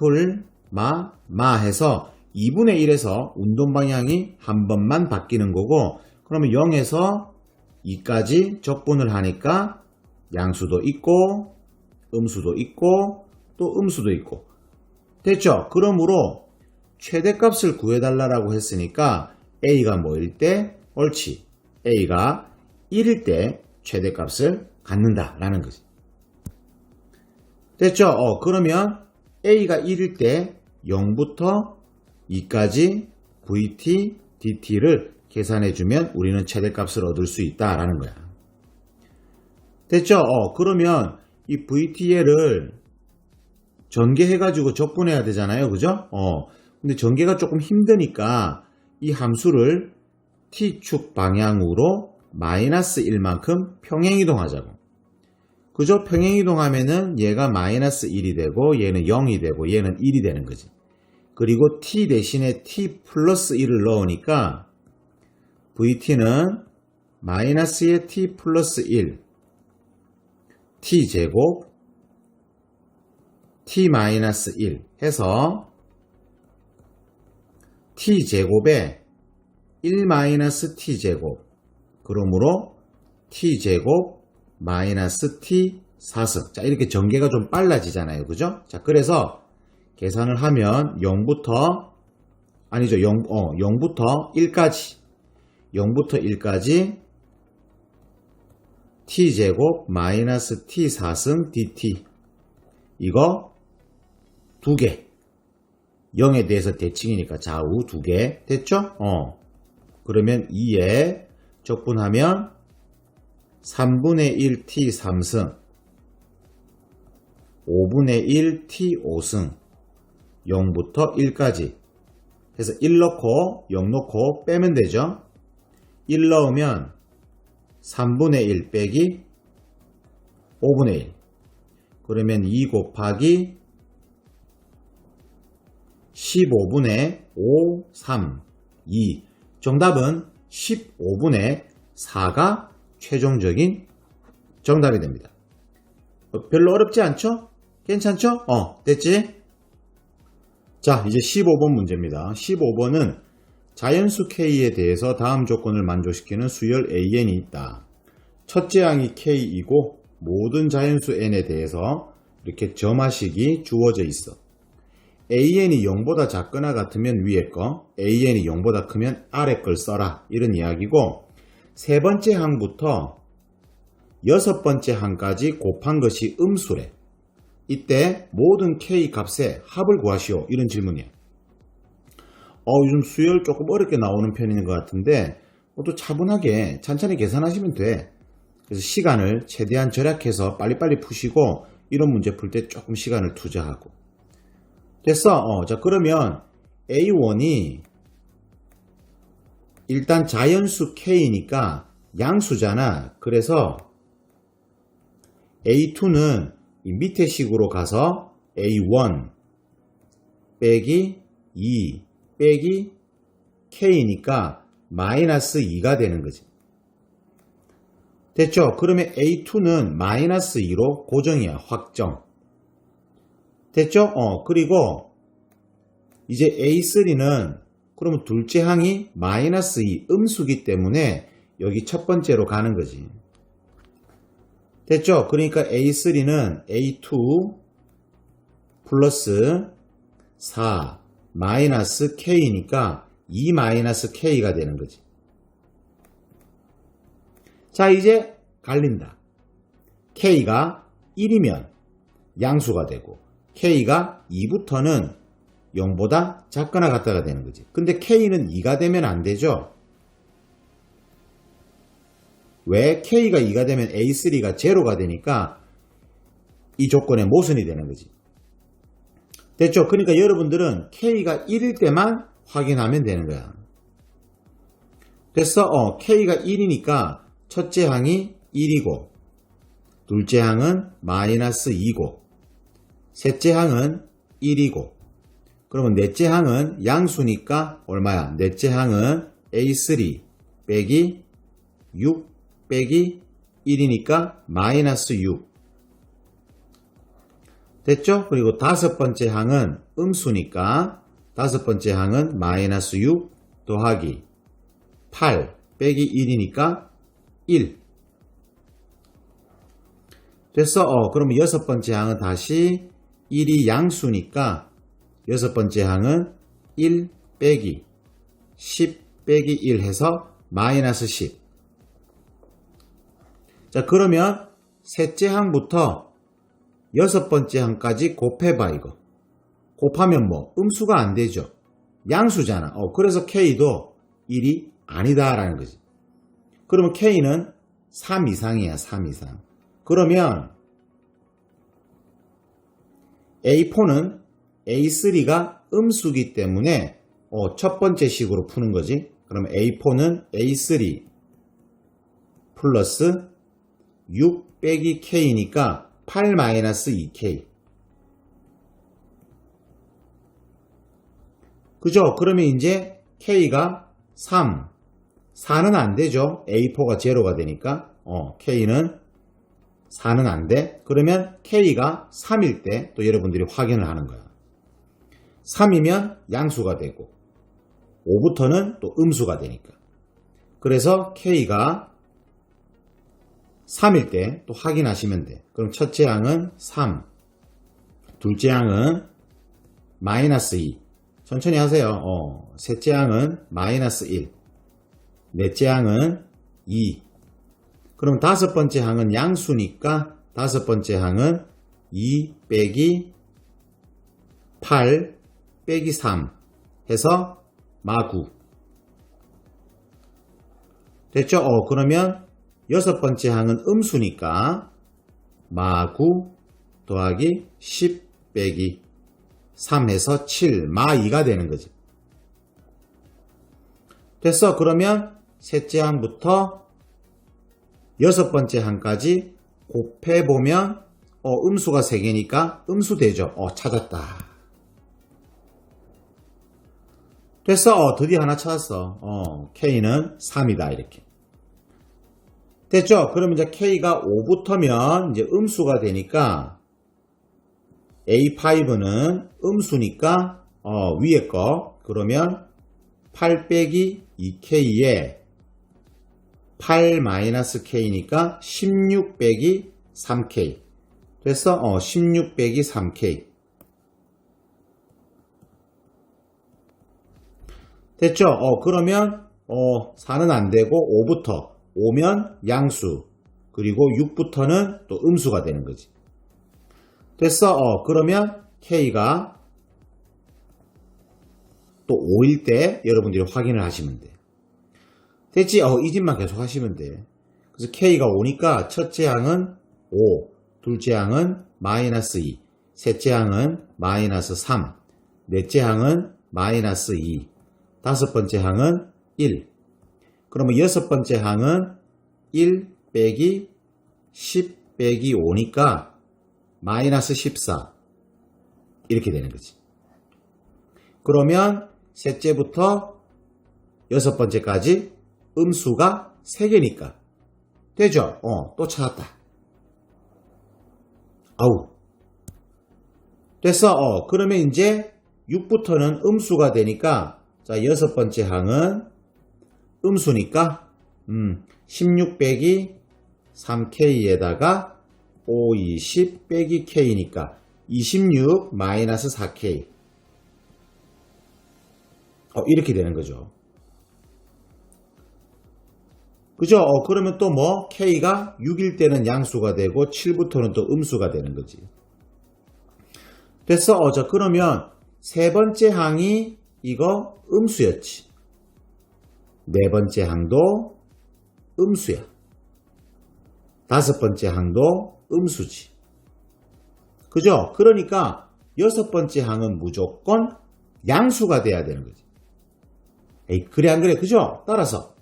마 해서 2분의 1에서 운동 방향이 한 번만 바뀌는 거고, 그러면 0에서 2까지 적분을 하니까 양수도 있고 음수도 있고 또 음수도 있고. 됐죠? 그러므로 최대값을 구해달라고 했으니까 A가 뭐일 때? 옳지. A가 1일 때 최대값을 갖는다라는 거지. 됐죠? 그러면 A가 1일 때 0부터 2까지 VT, DT를 계산해주면 우리는 최대값을 얻을 수 있다라는 거야. 됐죠? 그러면 이 VTL을 전개해가지고 적분해야 되잖아요. 그죠? 근데 전개가 조금 힘드니까 이 함수를 T축 방향으로 마이너스 1만큼 평행이동하자고. 그죠? 평행이동하면은 얘가 마이너스 1이 되고 얘는 0이 되고 얘는 1이 되는 거지. 그리고 T 대신에 T 플러스 1을 넣으니까 VT는 마이너스의 T 플러스 1 T제곱 T 마이너스 1 해서 T제곱에 1 마이너스 T제곱 그러므로 T제곱 마이너스 T 4승. 자, 이렇게 전개가 좀 빨라지잖아요. 그죠? 자, 그래서 계산을 하면 0부터 1까지 0부터 1까지 T제곱 마이너스 T 4승 DT 이거 두 개 0에 대해서 대칭이니까 좌우 두 개 됐죠? 그러면 2에 적분하면 3분의 1 T 3승 5분의 1 T 5승 0부터 1까지 해서 1 넣고 0 넣고 빼면 되죠. 1 넣으면 3분의 1 빼기 5분의 1 그러면 2 곱하기 15분의 5, 3, 2 정답은 15분의 4가 최종적인 정답이 됩니다. 별로 어렵지 않죠? 괜찮죠? 됐지? 자, 이제 15번 문제입니다. 15번은 자연수 K에 대해서 다음 조건을 만족시키는 수열 AN이 있다. 첫째 항이 K이고 모든 자연수 N에 대해서 이렇게 점화식이 주어져 있어. AN이 0보다 작거나 같으면 위에 거, AN이 0보다 크면 아래 걸 써라. 이런 이야기고 세 번째 항부터 여섯 번째 항까지 곱한 것이 음수래. 이때 모든 K 값의 합을 구하시오. 이런 질문이에요. 요즘 수열 조금 어렵게 나오는 편인 것 같은데 또 차분하게 천천히 계산하시면 돼. 그래서 시간을 최대한 절약해서 빨리빨리 푸시고 이런 문제 풀 때 조금 시간을 투자하고. 됐어. 자, 그러면 A1이 일단 자연수 K니까 양수잖아. 그래서 A2는 이 밑에 식으로 가서 A1 빼기 2 빼기 K니까 마이너스 2가 되는 거지. 됐죠? 그러면 A2는 마이너스 2로 고정이야. 확정. 됐죠? 그리고 이제 A3는 그러면 둘째 항이 마이너스 2 음수기 때문에 여기 첫 번째로 가는 거지. 됐죠? 그러니까 A3는 A2 플러스 4 마이너스 K니까 2 마이너스 K가 되는 거지. 자, 이제 갈린다. K가 1이면 양수가 되고 K가 2부터는 0보다 작거나 같다가 되는 거지. 근데 K는 2가 되면 안 되죠. 왜? K가 2가 되면 A3가 0가 되니까 이 조건에 모순이 되는 거지. 됐죠? 그러니까 여러분들은 K가 1일 때만 확인하면 되는 거야. 됐어? K가 1이니까 첫째 항이 1이고 둘째 항은 마이너스 2고 셋째 항은 1이고 그러면 넷째 항은 양수니까 얼마야? 넷째 항은 A3 빼기 6 빼기 1이니까 마이너스 6 됐죠? 그리고 다섯 번째 항은 음수니까 다섯 번째 항은 마이너스 6 더하기 8 빼기 1이니까 1 됐어? 그러면 여섯 번째 항은 다시 1이 양수니까 여섯 번째 항은 1 빼기 10 빼기 1 해서 마이너스 10. 자, 그러면 셋째 항부터 여섯 번째 항까지 곱해봐, 이거. 곱하면 뭐 음수가 안 되죠. 양수잖아. 그래서 K도 1이 아니다라는 거지. 그러면 K는 3 이상이야. 3 이상. 그러면 A4는 A3가 음수기 때문에 첫 번째 식으로 푸는 거지. 그러면 A4는 A3 플러스 6 빼기 K니까 8-2K. 그죠? 그러면 이제 K가 3. 4는 안 되죠. A4가 제로가 되니까. K는 4는 안 돼. 그러면 K가 3일 때 또 여러분들이 확인을 하는 거야. 3이면 양수가 되고 5부터는 또 음수가 되니까. 그래서 K가 3일 때 또 확인하시면 돼. 그럼 첫째 항은 3, 둘째 항은 마이너스 2. 천천히 하세요. 셋째 항은 마이너스 1, 넷째 항은 2. 그럼 다섯 번째 항은 양수니까 다섯 번째 항은 2 빼기 8 빼기 3 해서 마9. 됐죠? 그러면 여섯 번째 항은 음수니까 마9 더하기 10 빼기 3 해서 7, 마2가 되는 거지. 됐어. 그러면 셋째 항부터 여섯 번째 항까지 곱해보면 음수가 3개니까 음수 되죠. 찾았다. 됐어. 드디어 하나 찾았어. K는 3이다. 이렇게. 됐죠? 그러면 이제 K가 5부터면 이제 음수가 되니까 A5는 음수니까 위에 거 그러면 8 빼기 2K에 8-K니까 16 빼기 3K. 됐어? 16 빼기 3K. 됐죠? 그러면 4는 안 되고 5부터 5면 양수 그리고 6부터는 또 음수가 되는 거지. 됐어? 그러면 K가 또 5일 때 여러분들이 확인을 하시면 돼. 됐지? 이 집만 계속 하시면 돼. 그래서 K가 5니까 첫째 항은 5, 둘째 항은 마이너스 2, 셋째 항은 마이너스 3, 넷째 항은 마이너스 2, 다섯 번째 항은 1. 그러면 여섯 번째 항은 1 빼기 10 빼기 5니까 마이너스 14. 이렇게 되는 거지. 그러면 셋째부터 여섯 번째까지 음수가 3개니까 되죠? 또 찾았다. 아우. 됐어. 그러면 이제 6부터는 음수가 되니까 자, 여섯 번째 항은 음수니까 16 빼기 3K에다가 5, 20 빼기 K니까 26 마이너스 4K. 이렇게 되는 거죠. 그죠? 그러면 또 뭐 K가 6일 때는 양수가 되고 7부터는 또 음수가 되는 거지. 됐어? 자, 그러면 세 번째 항이 이거 음수였지. 네 번째 항도 음수야. 다섯 번째 항도 음수지. 그죠? 그러니까 여섯 번째 항은 무조건 양수가 돼야 되는 거지. 에이, 그래 안 그래? 그죠? 따라서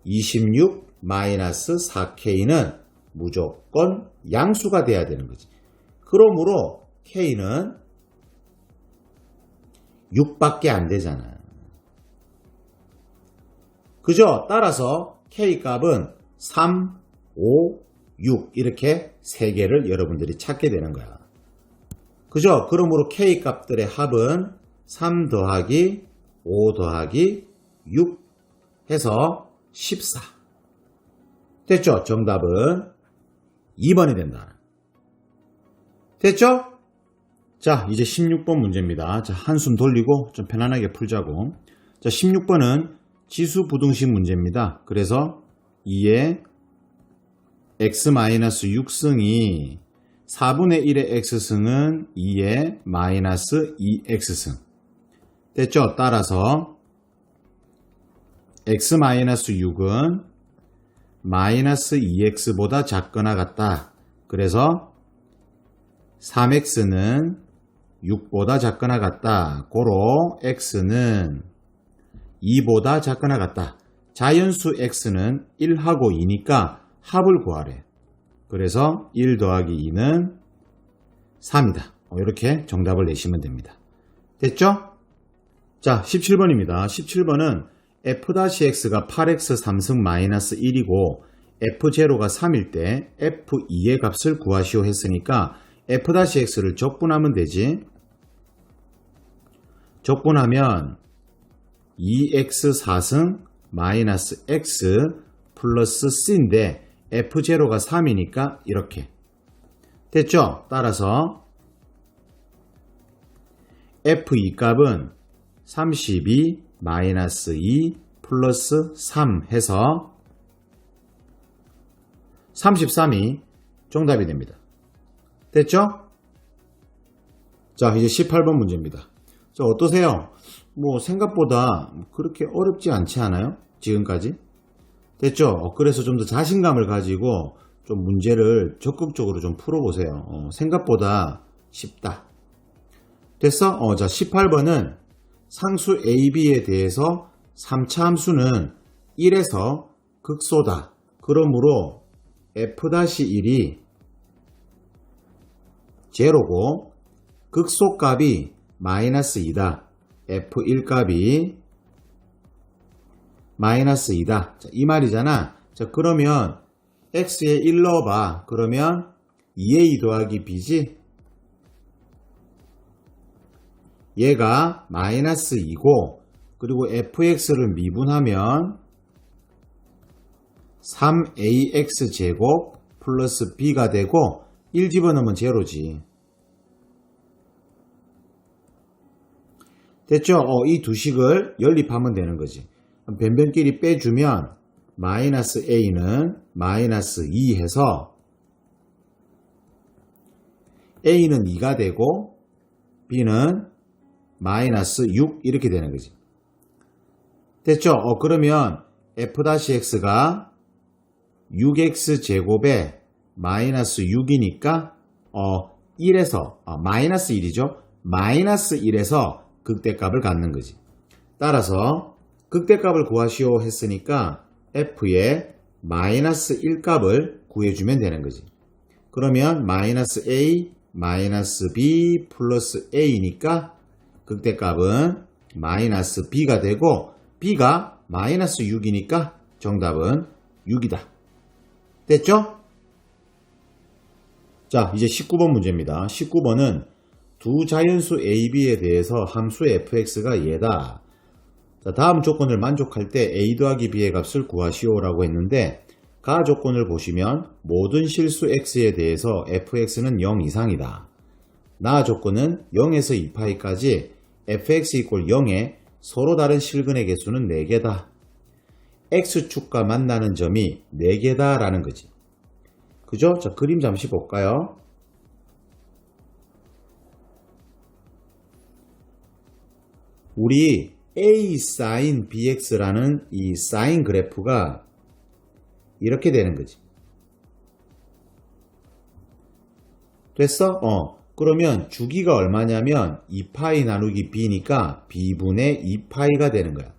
26 마이너스 4K는 무조건 양수가 돼야 되는 거지. 그러므로 K는 6밖에 안 되잖아. 그죠? 따라서 K 값은 3, 5, 6 이렇게 3개를 여러분들이 찾게 되는 거야. 그죠? 그러므로 K 값들의 합은 3 더하기 5 더하기 6 해서 14. 됐죠? 정답은 2번이 된다. 됐죠? 자, 이제 16번 문제입니다. 자, 한숨 돌리고 좀 편안하게 풀자고. 자, 16번은 지수 부등식 문제입니다. 그래서 2의 x-6승이 4분의 1의 x승은 2의 마이너스 2x승. 됐죠? 따라서 x-6은 마이너스 2x보다 작거나 같다. 그래서 3x는 6보다 작거나 같다. 고로 x는 2보다 작거나 같다. 자연수 x는 1하고 2니까 합을 구하래. 그래서 1 더하기 2는 3이다. 이렇게 정답을 내시면 됩니다. 됐죠? 자, 17번입니다. 17번은 f-x가 8x 3승 마이너스 1이고 f0가 3일 때 f2의 값을 구하시오 했으니까 f-x를 적분하면 되지. 적분하면 2x 4승 마이너스 x 플러스 c인데 f0가 3이니까 이렇게 됐죠? 따라서 f2 값은 32 마이너스 2 플러스 3 해서 33이 정답이 됩니다. 됐죠? 자, 이제 18번 문제입니다. 자, 어떠세요? 뭐 생각보다 그렇게 어렵지 않지 않아요? 지금까지? 됐죠? 그래서 좀 더 자신감을 가지고 좀 문제를 적극적으로 좀 풀어보세요. 생각보다 쉽다. 됐어? 자, 18번은 상수 a, b에 대해서 3차 함수는 1에서 극소다. 그러므로 f-1이 제로고 극소값이 마이너스 2다. f1 값이 마이너스 2다. 자, 이 말이잖아. 자, 그러면 x에 1 넣어봐. 그러면 2의 2 더하기 b지? 얘가 마이너스 2고 그리고 fx를 미분하면 3ax 제곱 플러스 b가 되고 1 집어넣으면 제로지. 됐죠? 이 두 식을 연립하면 되는 거지. 변변끼리 빼주면 마이너스 a는 마이너스 2 해서 a는 2가 되고 b는 마이너스 6 이렇게 되는 거지. 됐죠? 그러면 f-x가 6x 제곱에 마이너스 6이니까 1에서 마이너스 1이죠. 마이너스 1에서 극대값을 갖는 거지. 따라서 극대값을 구하시오 했으니까 f의 마이너스 1 값을 구해주면 되는 거지. 그러면 마이너스 a 마이너스 b 플러스 a니까 극대값은 마이너스 b가 되고 b가 마이너스 6이니까 정답은 6이다. 됐죠? 자, 이제 19번 문제입니다. 19번은 두 자연수 a, b에 대해서 함수 fx가 얘다. 자, 다음 조건을 만족할 때 a 더하기 b의 값을 구하시오라고 했는데 가 조건을 보시면 모든 실수 x에 대해서 fx는 0 이상이다. 나 조건은 0에서 2파이까지 fx 이꼴 0에 서로 다른 실근의 개수는 4개다. x축과 만나는 점이 4개다 라는 거지. 그죠? 자, 그림 잠시 볼까요? 우리 a sin bx라는 이 사인 그래프가 이렇게 되는 거지. 됐어? 그러면 주기가 얼마냐면 2파이 나누기 b니까 b분의 2파이가 되는 거야.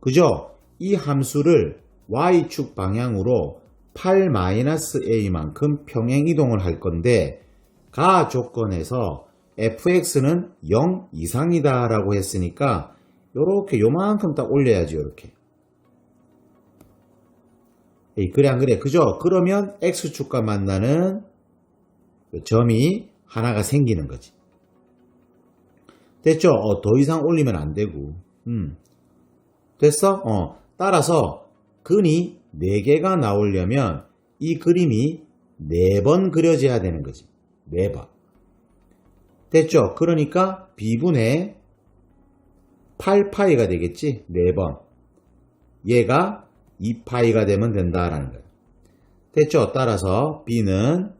그죠? 이 함수를 y축 방향으로 8-a만큼 평행이동을 할 건데 가 조건에서 fx는 0 이상이다 라고 했으니까 요렇게 요만큼 딱 올려야지. 요렇게. 그래 안 그래? 그죠? 그러면 x축과 만나는 점이 하나가 생기는 거지. 됐죠? 더 이상 올리면 안 되고. 됐어? 따라서 근이 4개가 나오려면 이 그림이 4번 그려져야 되는 거지. 4번. 됐죠? 그러니까 b분의 8파이가 되겠지? 4번. 얘가 2파이가 되면 된다라는 거예요. 됐죠? 따라서 b는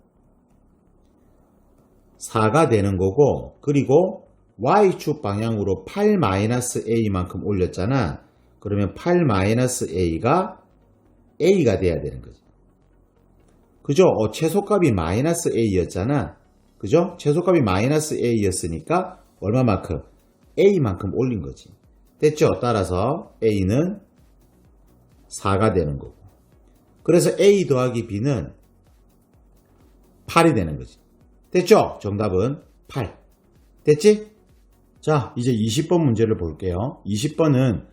4가 되는 거고, 그리고 y축 방향으로 8-a만큼 올렸잖아. 그러면 8-a가 a가 돼야 되는 거지. 그죠? 최소값이 -a였잖아. 그죠? 최소값이 -a였으니까 얼마만큼? a만큼 올린 거지. 됐죠? 따라서 a는 4가 되는 거고. 그래서 a 더하기 b는 8이 되는 거지. 됐죠? 정답은 8. 됐지? 자, 이제 20번 문제를 볼게요. 20번은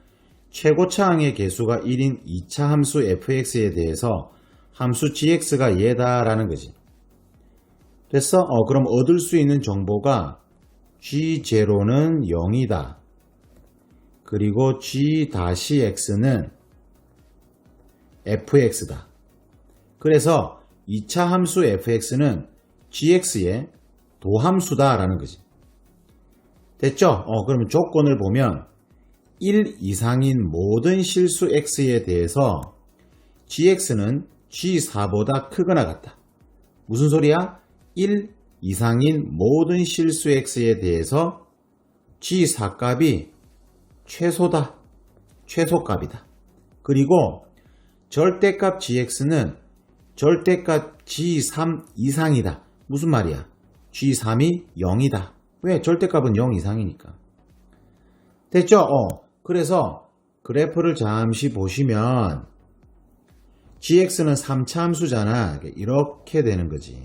최고차항의 개수가 1인 2차 함수 fx에 대해서 함수 gx가 얘다라는 거지. 됐어? 그럼 얻을 수 있는 정보가 g0는 0이다. 그리고 g-x는 fx다. 그래서 2차 함수 fx는 gx의 도함수다라는 거지. 됐죠? 그러면 조건을 보면 1 이상인 모든 실수 x에 대해서 gx는 g4보다 크거나 같다. 무슨 소리야? 1 이상인 모든 실수 x에 대해서 g4 값이 최소다. 최소값이다. 그리고 절대값 gx는 절대값 g3 이상이다. 무슨 말이야? g3이 0이다. 왜? 절대값은 0 이상이니까. 됐죠? 그래서 그래프를 잠시 보시면 gx는 3차 함수잖아. 이렇게 되는 거지.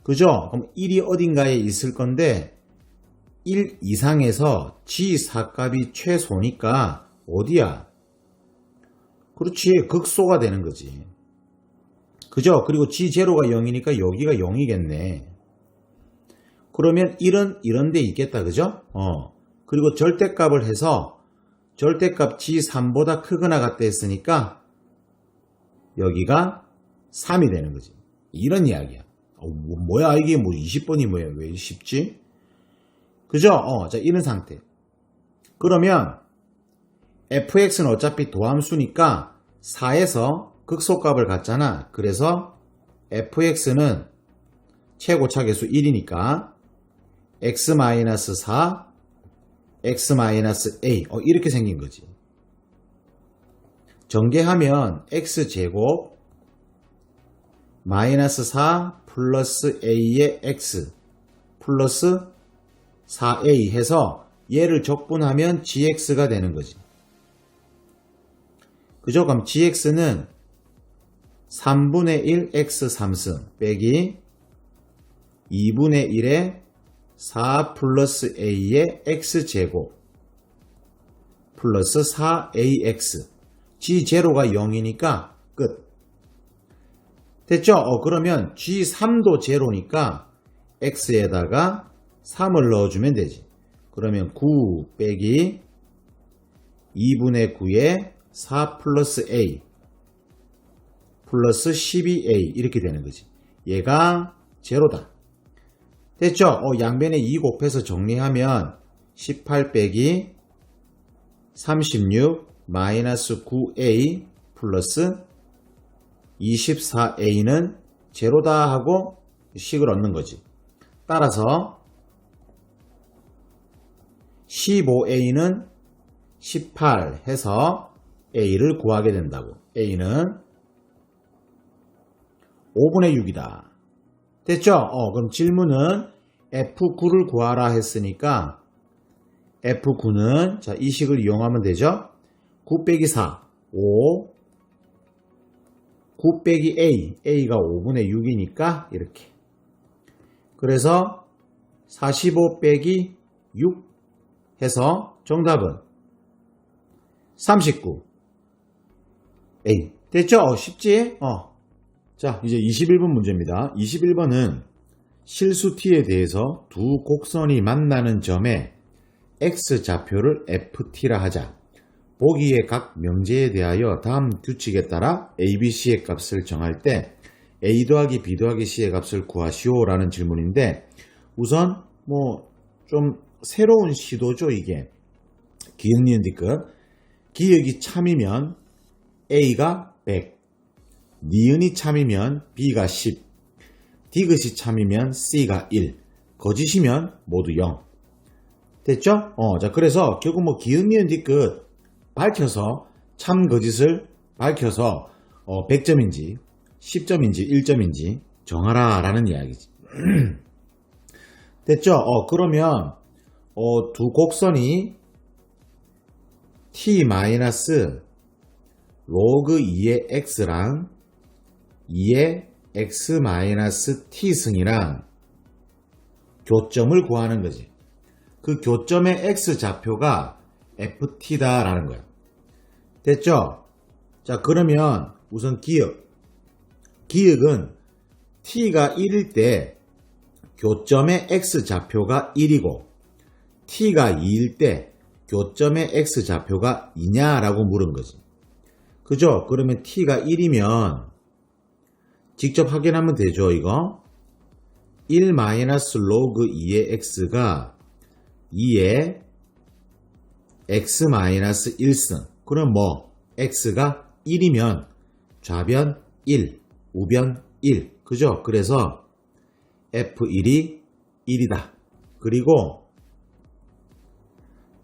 그죠? 그럼 1이 어딘가에 있을 건데 1 이상에서 g4 값이 최소니까 어디야? 그렇지. 극소가 되는 거지. 그죠? 그리고 g0가 0이니까 여기가 0이겠네. 그러면 1은 이런 데 있겠다. 그죠? 그리고 절대값을 해서 절대값 g3보다 크거나 같다 했으니까 여기가 3이 되는 거지. 이런 이야기야. 뭐야 이게 20번이 뭐야? 왜 쉽지? 그죠? 자, 이런 상태. 그러면 fx는 어차피 도함수니까 4에서 극소값을 갖잖아. 그래서 fx는 최고차 계수 1이니까 x-4, x-a 이렇게 생긴 거지. 전개하면 x제곱 -4 플러스 a의 x 플러스 4a 해서 얘를 적분하면 gx가 되는 거지. 그죠? 그럼 gx는 3분의 1 x 3승 빼기 2분의 1의 4 플러스 a의 x제곱 플러스 4ax g0가 0이니까 끝. 됐죠? 그러면 g3도 제로니까 x에다가 3을 넣어주면 되지. 그러면 9 빼기 2분의 9에 4 플러스 a 플러스 12a 이렇게 되는 거지. 얘가 제로다. 됐죠? 양변에 2 곱해서 정리하면 18 빼기 36 마이너스 9a 플러스 24a는 제로다 하고 식을 얻는 거지. 따라서 15a는 18 해서 a를 구하게 된다고. a는 5분의 6이다. 됐죠? 그럼 질문은 F9를 구하라 했으니까 F9는 자, 이 식을 이용하면 되죠? 9 빼기 4, 5, 9 빼기 A, A가 5분의 6이니까 이렇게. 그래서 45 빼기 6 해서 정답은 39. A. 됐죠? 쉽지? 자, 이제 21번 문제입니다. 21번은 실수 t에 대해서 두 곡선이 만나는 점에 x좌표를 ft라 하자. 보기의 각 명제에 대하여 다음 규칙에 따라 a, b, c의 값을 정할 때 a 더하기 b 더하기 c의 값을 구하시오 라는 질문인데, 우선 좀 새로운 시도죠. 이게 기역, 니은, 디귿. 기역이 참이면 a가 100, 니은이 참이면 b가 10, 디귿이 참이면 C가 1, 거짓이면 모두 0. 됐죠? 자, 그래서 결국 뭐 기역, 니은, 디귿 밝혀서 참 거짓을 밝혀서 100점인지 10점인지 1점인지 정하라 라는 이야기지. 됐죠? 그러면 두 곡선이 t 로그 2의 x랑 2의 x t 승이랑 교점을 구하는 거지. 그 교점의 x 좌표가 ft다 라는 거야. 됐죠? 자, 그러면 우선 기역은 t가 1일 때 교점의 x 좌표가 1이고 t가 2일 때 교점의 x 좌표가 2냐라고 물은 거지. 그죠? 그러면 t가 1이면 직접 확인하면 되죠, 이거. 1 로그 2의 x가 2의 x 1승. 그럼 뭐 x가 1이면 좌변 1, 우변 1. 그죠? 그래서 f1이 1이다. 그리고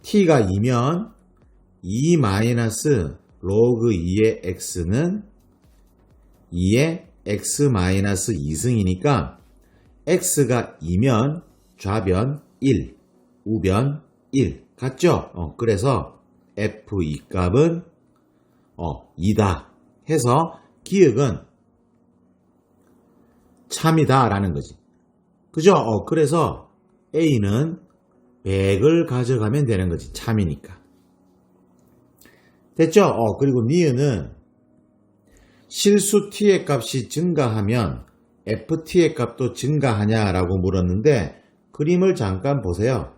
t가 2면 2 로그 2의 x는 2의 x 2승이니까 x가 2면 좌변 1, 우변 1. 같죠? 그래서 f2 값은 2다 해서 기역은 참이다 라는 거지. 그죠? 그래서 A는 100을 가져가면 되는 거지. 참이니까. 됐죠? 그리고 니은은 실수 t의 값이 증가하면 ft의 값도 증가하냐라고 물었는데 그림을 잠깐 보세요.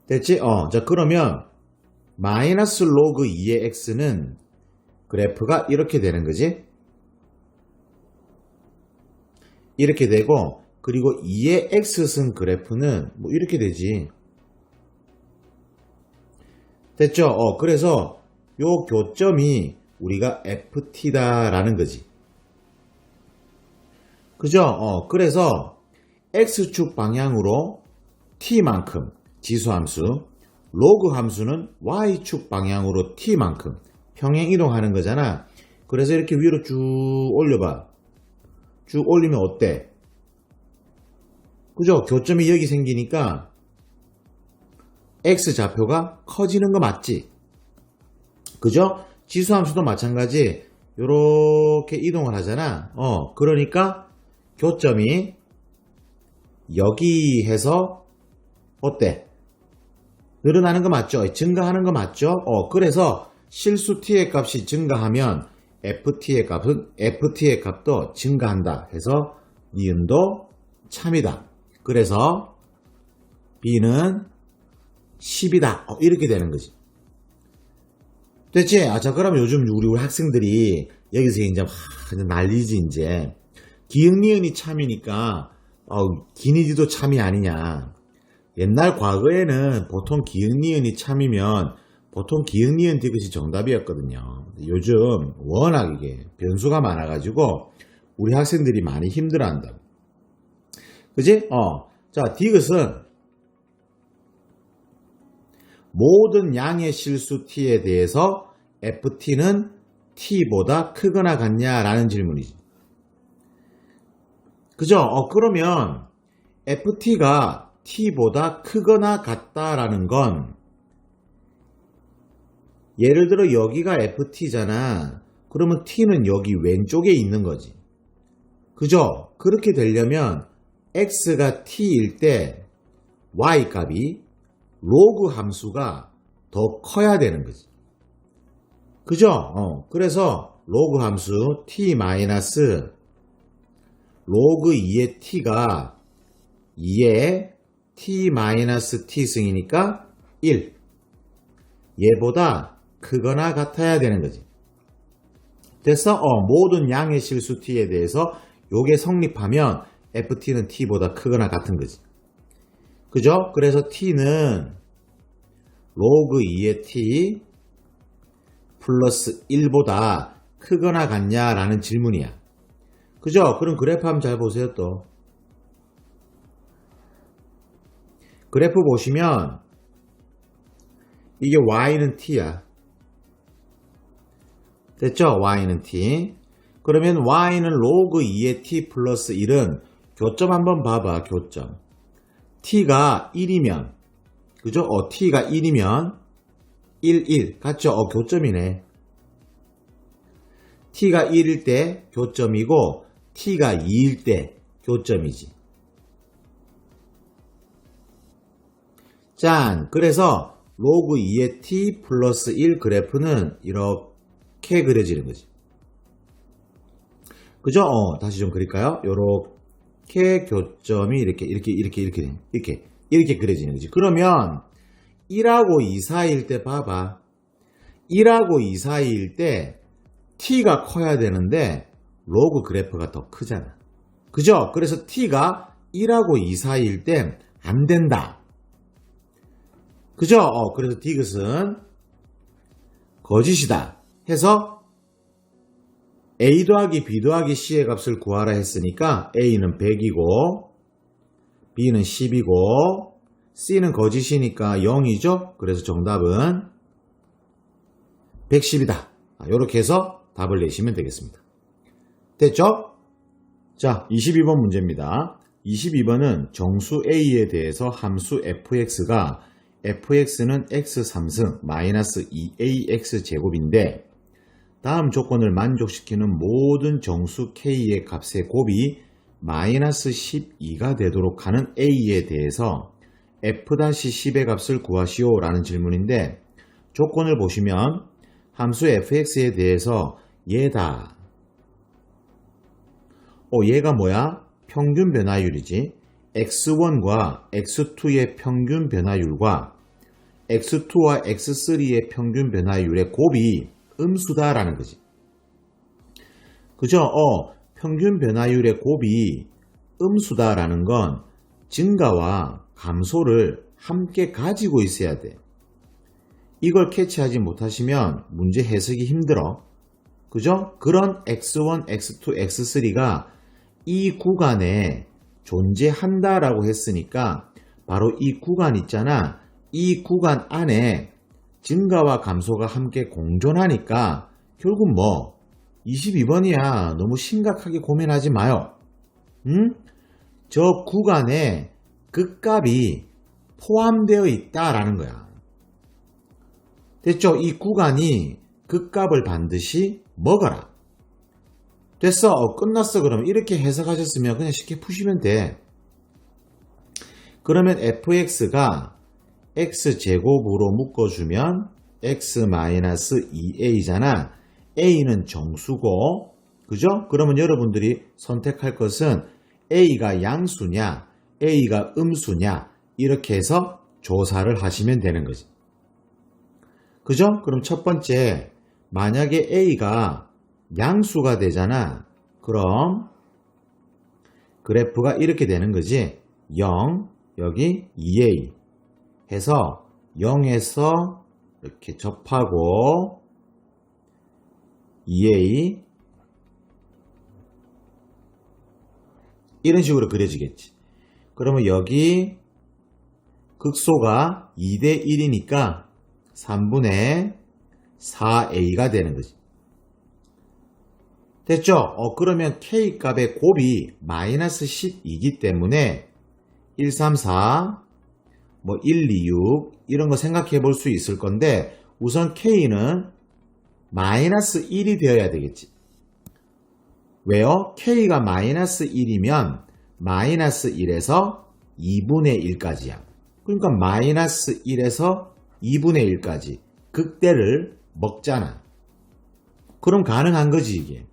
됐지? 자, 그러면 마이너스 로그 2의 x는 그래프가 이렇게 되는 거지. 이렇게 되고, 그리고 2의 x승 그래프는 뭐 이렇게 되지. 됐죠? 그래서 요 교점이 우리가 ft다라는 거지. 그죠? 그래서 x축 방향으로 t만큼 지수함수, 로그 함수는 y축 방향으로 t만큼 평행 이동하는 거잖아. 그래서 이렇게 위로 쭉 올려봐. 쭉 올리면 어때? 그죠? 교점이 여기 생기니까 x 좌표가 커지는 거 맞지? 그죠? 지수함수도 마찬가지. 요렇게 이동을 하잖아. 그러니까 교점이 여기 해서 어때? 늘어나는 거 맞죠? 증가하는 거 맞죠? 그래서 실수 t의 값이 증가하면 ft의 값도 증가한다 해서 니은도 참이다. 그래서 b는 10이다. 이렇게 되는 거지. 됐지? 자, 그럼 요즘 우리 학생들이 여기서 이제 난리지, 이제. 기역, 니은이 참이니까, 기니디도 참이 아니냐. 옛날 과거에는 보통 기역, 니은이 참이면 보통 기역, 니은, 디귿이 정답이었거든요. 요즘 워낙 이게 변수가 많아가지고 우리 학생들이 많이 힘들어한다. 그지? 자, 디귿은 모든 양의 실수 t에 대해서 ft는 t보다 크거나 같냐라는 질문이지. 그죠? 그러면 ft가 t보다 크거나 같다라는 건 예를 들어 여기가 ft잖아. 그러면 t는 여기 왼쪽에 있는 거지. 그죠? 그렇게 되려면 x가 t일 때 y 값이 로그 함수가 더 커야 되는 거지. 그죠? 그래서 로그 함수 t 마이너스 로그 2의 t가 2의 t 마이너스 t 승이니까 1. 얘보다 크거나 같아야 되는 거지. 됐어? 모든 양의 실수 t에 대해서 요게 성립하면 ft는 t보다 크거나 같은 거지. 그죠? 그래서 t는 로그 2의 t 플러스 1보다 크거나 같냐라는 질문이야. 그죠? 그럼 그래프 한번 잘 보세요 또. 그래프 보시면 이게 y는 t야. 됐죠? y는 t. 그러면 y는 로그 2의 t 플러스 1은 교점 한번 봐봐. 교점. t가 1이면 그죠? t가 1이면 1, 1 같죠? 교점이네. t가 1일 때 교점이고 t가 2일 때 교점이지. 짠! 그래서 로그 2의 t 플러스 1 그래프는 이렇게 그려지는 거지. 그죠? 다시 좀 그릴까요? 요렇게 교점이 이렇게 그려지는 거지. 그러면 1하고 2 사이일 때 봐봐. 1하고 2 사이일 때 t가 커야 되는데 로그 그래프가 더 크잖아. 그죠? 그래서 t가 1하고 2 사이일 땐 안 된다. 그죠? 그래서 디귿은 거짓이다 해서 a 더하기 b 더하기 c의 값을 구하라 했으니까 a는 100이고 b는 10이고 c는 거짓이니까 0이죠? 그래서 정답은 110이다. 이렇게 해서 답을 내시면 되겠습니다. 됐죠? 자, 22번 문제입니다. 22번은 정수 a에 대해서 함수 fx가 fx는 x 3승 마이너스 2ax 제곱인데 다음 조건을 만족시키는 모든 정수 k의 값의 곱이 마이너스 12가 되도록 하는 a에 대해서 f-10의 값을 구하시오 라는 질문인데 조건을 보시면 함수 fx에 대해서 얘다. 얘가 뭐야? 평균 변화율이지. x1과 x2의 평균 변화율과 x2와 x3의 평균 변화율의 곱이 음수다라는 거지. 그죠? 평균 변화율의 곱이 음수다라는 건 증가와 감소를 함께 가지고 있어야 돼. 이걸 캐치하지 못하시면 문제 해석이 힘들어. 그죠? 그런 x1, x2, x3가 이 구간에 존재한다라고 했으니까 바로 이 구간 있잖아. 이 구간 안에 증가와 감소가 함께 공존하니까 결국 22번이야. 너무 심각하게 고민하지 마요. 저 구간에 극값이 포함되어 있다라는 거야. 됐죠? 이 구간이 극값을 반드시 먹어라. 됐어. 끝났어. 그럼 이렇게 해석하셨으면 그냥 쉽게 푸시면 돼. 그러면 fx가 x제곱으로 묶어주면 x-2a잖아. a는 정수고 그죠? 그러면 여러분들이 선택할 것은 a가 양수냐 a가 음수냐 이렇게 해서 조사를 하시면 되는 거지. 그죠? 그럼 첫 번째 만약에 a가 양수가 되잖아. 그럼 그래프가 이렇게 되는 거지. 0 여기 2a 해서 0에서 이렇게 접하고 2a 이런 식으로 그려지겠지. 그러면 여기 극소가 2대 1이니까 3분의 4a가 되는 거지. 됐죠? 그러면 K값의 곱이 마이너스 10이기 때문에 1, 3, 4, 1, 2, 6 이런 거 생각해 볼 수 있을 건데 우선 K는 마이너스 1이 되어야 되겠지. 왜요? K가 마이너스 1이면 마이너스 1에서 2분의 1까지야. 그러니까 마이너스 1에서 2분의 1까지 극대를 먹잖아. 그럼 가능한 거지 이게.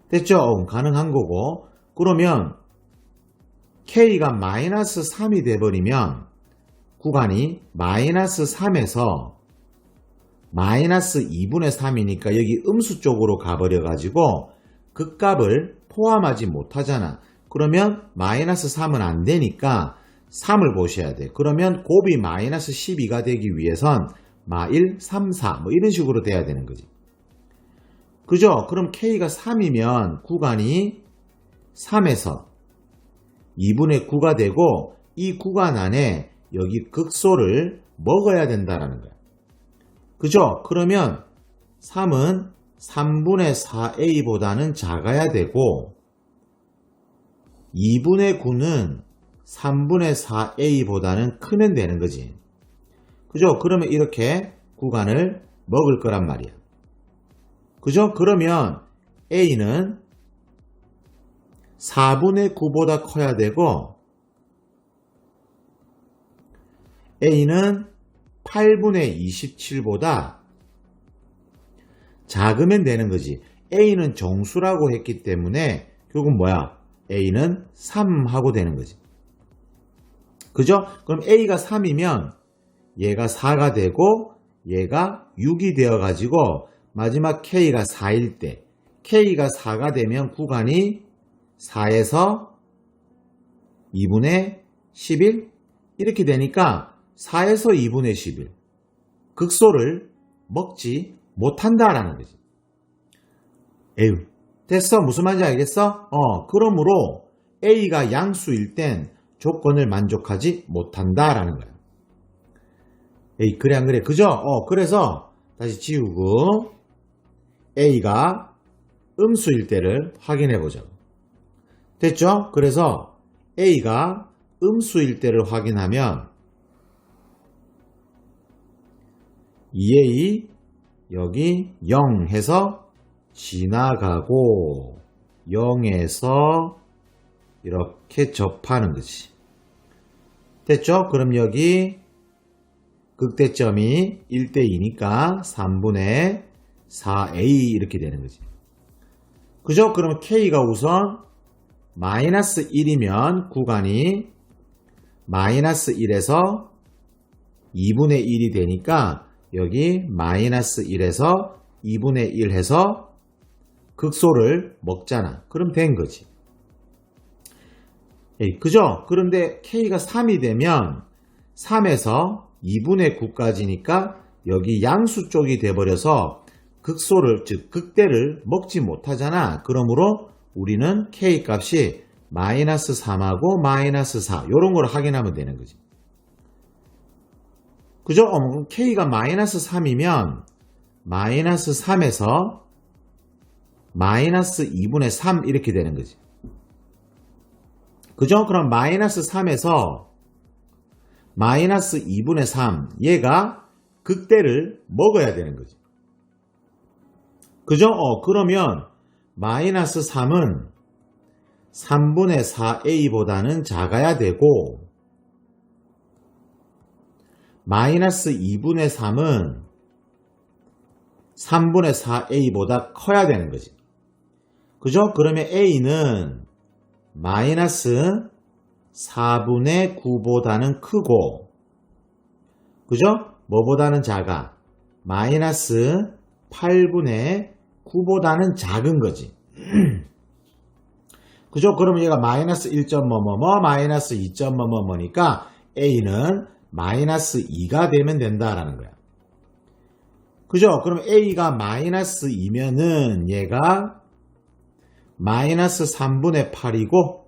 됐죠? 가능한 거고 그러면 K가 마이너스 3이 돼버리면 구간이 마이너스 3에서 마이너스 2분의 3이니까 여기 음수 쪽으로 가버려 가지고 극값을 포함하지 못하잖아. 그러면 마이너스 3은 안 되니까 3을 보셔야 돼. 그러면 곱이 마이너스 12가 되기 위해선 마1, 3, 4 이런 식으로 돼야 되는 거지. 그죠? 그럼 K가 3이면 구간이 3에서 2분의 9가 되고 이 구간 안에 여기 극소를 먹어야 된다라는 거야. 그죠? 그러면 3은 3분의 4a보다는 작아야 되고 2분의 9는 3분의 4a보다는 크면 되는 거지. 그죠? 그러면 이렇게 구간을 먹을 거란 말이야. 그죠? 그러면 a는 4분의 9보다 커야 되고 a는 8분의 27보다 작으면 되는 거지. a는 정수라고 했기 때문에 결국은 뭐야? a는 3하고 되는 거지. 그죠? 그럼 a가 3이면 얘가 4가 되고 얘가 6이 되어 가지고 마지막 k가 4일 때 k가 4가 되면 구간이 4에서 2분의 11 이렇게 되니까 4에서 2분의 11 극소를 먹지 못한다라는 거지. 에휴, 됐어? 무슨 말인지 알겠어? 그러므로 A가 양수일 땐 조건을 만족하지 못한다라는 거야. 에이, 그래 안 그래? 그죠? 그래서 다시 지우고 A가 음수일 때를 확인해 보자. 됐죠? 그래서 A가 음수일 때를 확인하면 2A 여기 0 해서 지나가고 0에서 이렇게 접하는 거지. 됐죠? 그럼 여기 극대점이 1대2니까 3분의 4A 이렇게 되는 거지. 그죠? 그럼 K가 우선 마이너스 1이면 구간이 마이너스 1에서 2분의 1이 되니까 여기 마이너스 1에서 2분의 1 해서 극소를 먹잖아. 그럼 된 거지. 그죠? 그런데 K가 3이 되면 3에서 2분의 9까지니까 여기 양수 쪽이 돼버려서 극소를, 즉 극대를 먹지 못하잖아. 그러므로 우리는 K 값이 마이너스 3하고 마이너스 4 이런 걸 확인하면 되는 거지. 그죠? K가 마이너스 3이면 마이너스 3에서 마이너스 2분의 3 이렇게 되는 거지. 그죠? 그럼 마이너스 3에서 마이너스 2분의 3 얘가 극대를 먹어야 되는 거지. 그죠? 그러면 마이너스 3은 3분의 4a보다는 작아야 되고 마이너스 2분의 3은 3분의 4a보다 커야 되는 거지. 그죠? 그러면 a는 마이너스 4분의 9보다는 크고 그죠? 뭐보다는 작아? 마이너스 8분의 9보다는 작은 거지. 그죠? 그러면 얘가 마이너스 1.뭐뭐뭐 마이너스 2.뭐뭐뭐니까 a는 마이너스 2가 되면 된다라는 거야. 그죠? 그럼 a가 마이너스 2면은 얘가 마이너스 3분의 8이고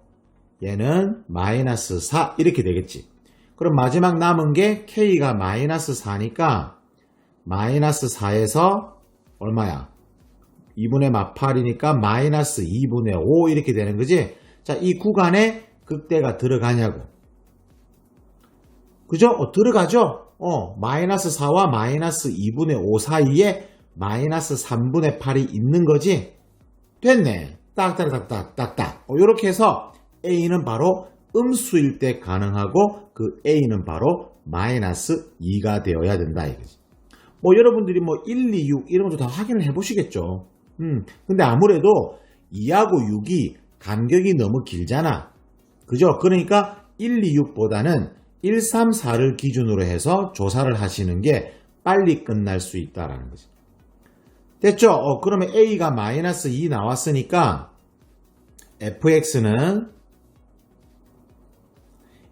얘는 마이너스 4 이렇게 되겠지. 그럼 마지막 남은 게 k가 마이너스 4니까 마이너스 4에서 얼마야? 2분의 8이니까 마이너스 2분의 5 이렇게 되는 거지. 자, 이 구간에 극대가 들어가냐고. 그죠? 들어가죠? 마이너스 4와 마이너스 2분의 5 사이에 마이너스 3분의 8이 있는 거지. 됐네. 딱딱딱딱딱딱. 이렇게 해서 A는 바로 음수일 때 가능하고 그 A는 바로 마이너스 2가 되어야 된다 이거지. 여러분들이 1, 2, 6 이런 것도 다 확인을 해 보시겠죠. 근데 아무래도 2하고 6이 간격이 너무 길잖아. 그죠? 그러니까 1, 2, 6보다는 1, 3, 4를 기준으로 해서 조사를 하시는 게 빨리 끝날 수 있다라는 거지. 됐죠? 그러면 A가 마이너스 2 나왔으니까 fx는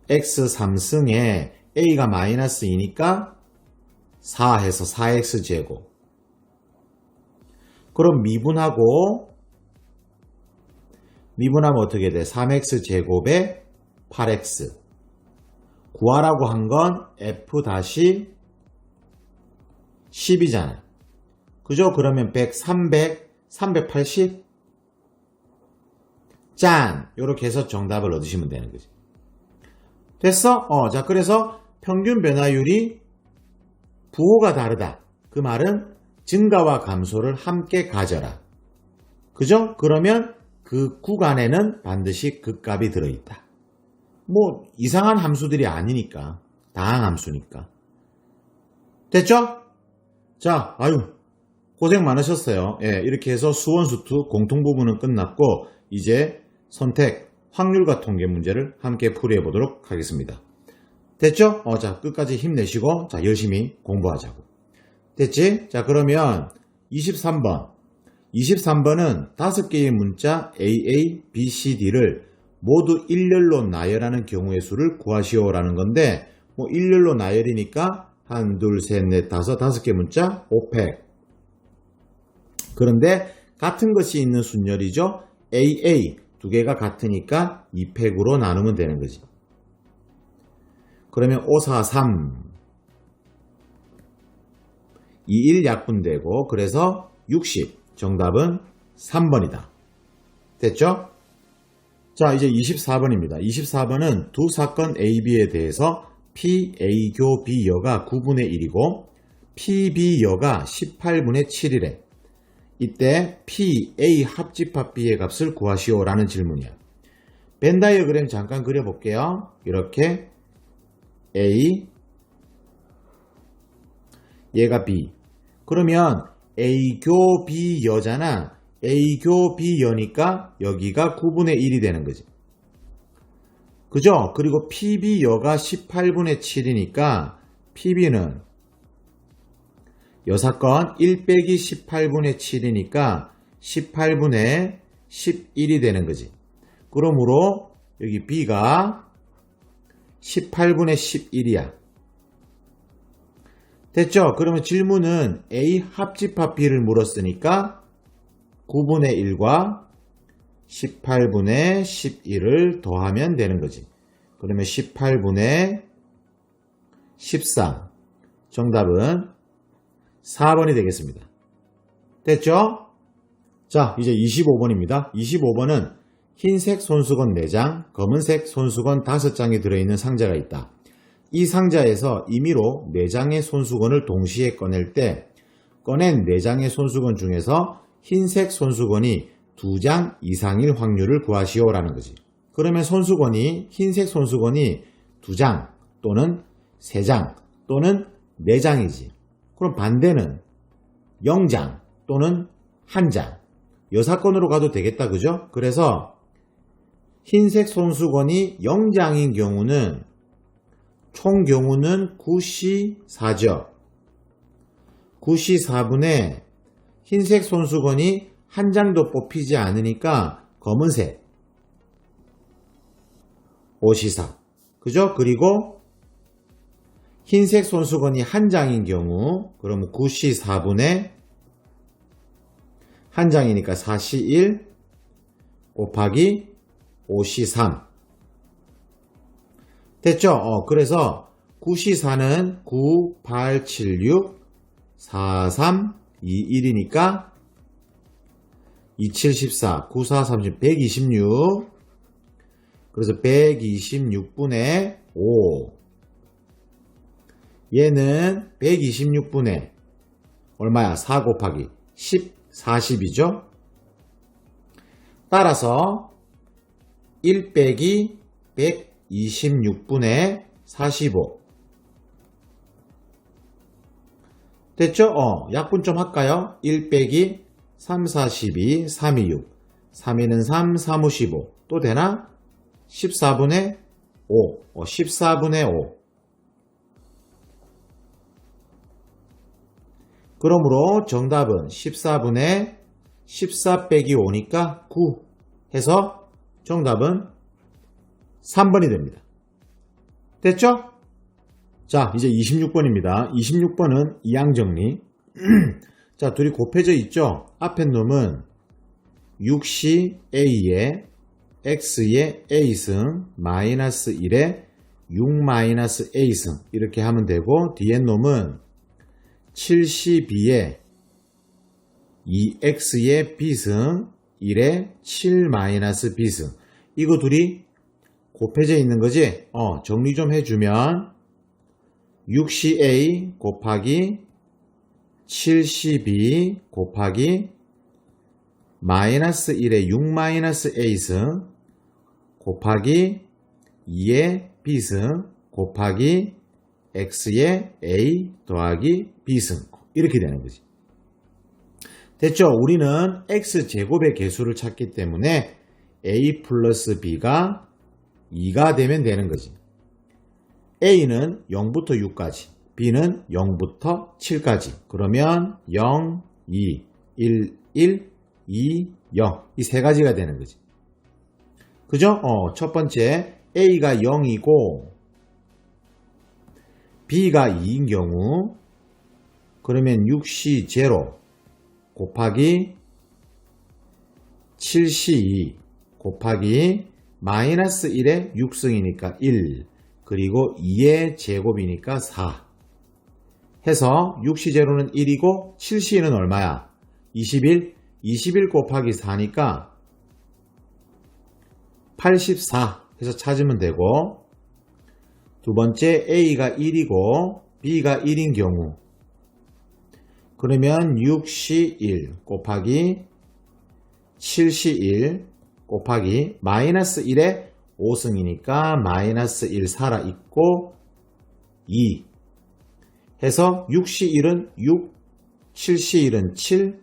x 3승에 A가 마이너스 2니까 4 해서 4x제곱. 그럼 미분하면 어떻게 돼? 3x 제곱에 8x. 구하라고 한 건 f-10이잖아요. 그죠? 그러면 100, 300, 380. 짠! 이렇게 해서 정답을 얻으시면 되는 거지. 됐어? 자, 그래서 평균 변화율이 부호가 다르다. 그 말은 증가와 감소를 함께 가져라. 그죠? 그러면 그 구간에는 반드시 그 값이 들어있다. 뭐 이상한 함수들이 아니니까. 다항 함수니까. 됐죠? 자, 고생 많으셨어요. 예, 이렇게 해서 수원수투 공통 부분은 끝났고 이제 선택, 확률과 통계 문제를 함께 풀이해 보도록 하겠습니다. 됐죠? 자, 끝까지 힘내시고 자, 열심히 공부하자고. 됐지? 자, 그러면 23번. 23번은 5개의 문자 AA, B, C, D를 모두 일렬로 나열하는 경우의 수를 구하시오라는 건데 뭐 일렬로 나열이니까 1, 2, 3, 4, 5개 문자 5팩. 그런데 같은 것이 있는 순열이죠. AA 두 개가 같으니까 2팩으로 나누면 되는 거지. 그러면 5, 4, 3 21 약분되고 그래서 60. 정답은 3번이다. 됐죠? 자, 이제 24번입니다. 24번은 두 사건 AB에 대해서 P, A, 교, B 여가 9분의 1이고 P, B 여가 18분의 7이래. 이때 P, A 합집합 B의 값을 구하시오라는 질문이야. 벤 다이어그램 잠깐 그려볼게요. 이렇게 A, 얘가 B. 그러면 A교 B 여잖아. A교 B 여니까 여기가 9분의 1이 되는 거지. 그죠? 그리고 PB 여가 18분의 7이니까 PB는 여사건 1 빼기 18분의 7이니까 18분의 11이 되는 거지. 그러므로 여기 B가 18분의 11이야. 됐죠? 그러면 질문은 A 합집합 B를 물었으니까 9분의 1과 18분의 11을 더하면 되는 거지. 그러면 18분의 13. 정답은 4번이 되겠습니다. 됐죠? 자, 이제 25번입니다. 25번은 흰색 손수건 4장, 검은색 손수건 5장이 들어있는 상자가 있다. 이 상자에서 임의로 4장의 손수건을 동시에 꺼낼 때 꺼낸 4장의 손수건 중에서 흰색 손수건이 2장 이상일 확률을 구하시오라는 거지. 그러면 흰색 손수건이 2장 또는 3장 또는 4장이지. 그럼 반대는 0장 또는 1장. 여사건으로 가도 되겠다. 그죠? 그래서 흰색 손수건이 0장인 경우는 총 경우는 9C4죠. 9C4분의 흰색 손수건이 한 장도 뽑히지 않으니까 검은색 5C4. 그죠? 그리고 흰색 손수건이 한 장인 경우 그러면 9C4분의 한 장이니까 4C1 곱하기 5C3. 됐죠? 그래서 9C4는 9, 8, 7, 6, 4, 3, 2, 1이니까 2, 7, 14, 9, 4, 30, 126. 그래서 126분의 5. 얘는 126분의 얼마야? 4 곱하기 10, 40이죠? 따라서 1 빼기 126분의 45. 됐죠? 약분 좀 할까요? 1 빼기 3, 4, 12, 3, 2, 6. 3, 2는 3, 3, 5, 15. 또 되나? 14분의 5. 14분의 5. 그러므로 정답은 14분의 14 빼기 5니까 9 해서 정답은 3번이 됩니다. 됐죠? 자, 이제 26번입니다. 26번은 이항정리. 자, 둘이 곱해져 있죠? 앞에 놈은 6시 A에 X의 A승 마이너스 1에 6 마이너스 A승 이렇게 하면 되고, 뒤에 놈은 7시 B에 2X의 B승 1에 7 마이너스 B승. 이거 둘이 곱해져 있는 거지? 정리 좀 해주면 6시 A 곱하기 7시 B 곱하기 마이너스 1에 6 마이너스 A승 곱하기 2의 B승 곱하기 X의 A 더하기 B승. 이렇게 되는 거지. 됐죠? 우리는 X제곱의 개수를 찾기 때문에 A 플러스 B가 2가 되면 되는 거지. A는 0부터 6까지, B는 0부터 7까지. 그러면 0, 2, 1, 1, 2, 0. 이 세 가지가 되는 거지. 그죠? 첫 번째, A가 0이고, B가 2인 경우, 그러면 6시 0 곱하기 7시 2 곱하기 마이너스 1에 6승이니까 1, 그리고 2의 제곱이니까 4 해서 6시 0는 1이고 7시는 얼마야? 21. 21 곱하기 4니까 84 해서 찾으면 되고, 두 번째 A가 1이고 B가 1인 경우, 그러면 6시 1 곱하기 7시 1 곱하기 마이너스 1에 5승이니까 마이너스 1 살아있고 2 해서 6시 1은 6, 7시 1은 7,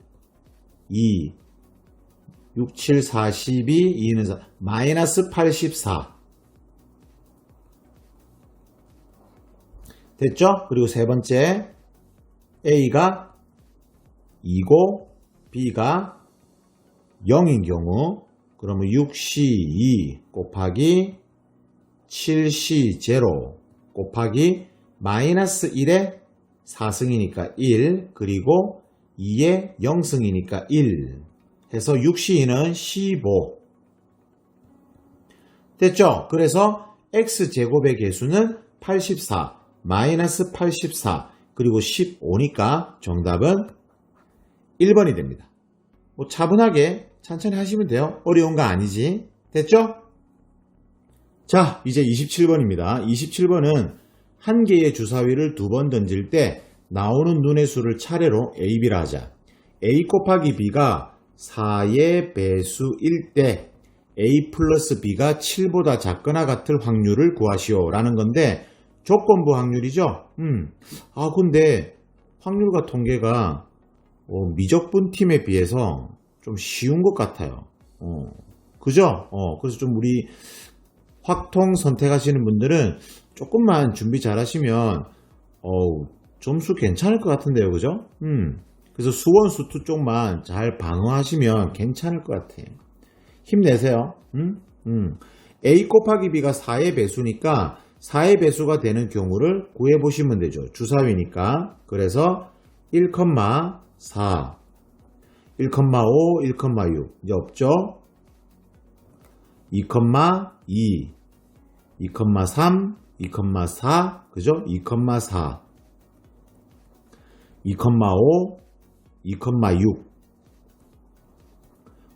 2, 6, 7, 42, 2는 4, 마이너스 84. 됐죠? 그리고 세 번째, A가 2고 B가 0인 경우, 그러면 6시 2 곱하기 7시 0 곱하기 마이너스 1에 4승이니까 1, 그리고 2에 0승이니까 1 해서 6시 2는 15. 됐죠? 그래서 X제곱의 개수는 84, 마이너스 84, 그리고 15니까 정답은 1번이 됩니다. 뭐 차분하게 천천히 하시면 돼요. 어려운 거 아니지. 됐죠? 자, 이제 27번입니다. 27번은 한 개의 주사위를 두 번 던질 때 나오는 눈의 수를 차례로 A, B라 하자. A 곱하기 B가 4의 배수일 때 A 플러스 B가 7보다 작거나 같을 확률을 구하시오 라는 건데, 조건부 확률이죠? 근데 확률과 통계가 미적분 팀에 비해서 좀 쉬운 것 같아요. 그죠? 그래서 좀 우리 확통 선택하시는 분들은 조금만 준비 잘 하시면 점수 괜찮을 것 같은데요. 그죠? 그래서 수원 수투 쪽만 잘 방어하시면 괜찮을 것 같아요. 힘내세요. A 곱하기 B가 4의 배수니까 4의 배수가 되는 경우를 구해보시면 되죠. 주사위니까. 그래서 1,4, 1,5, 1,6 이제 없죠? 2,2, 2,3, 2,4 그죠? 2,4, 2,5, 2,6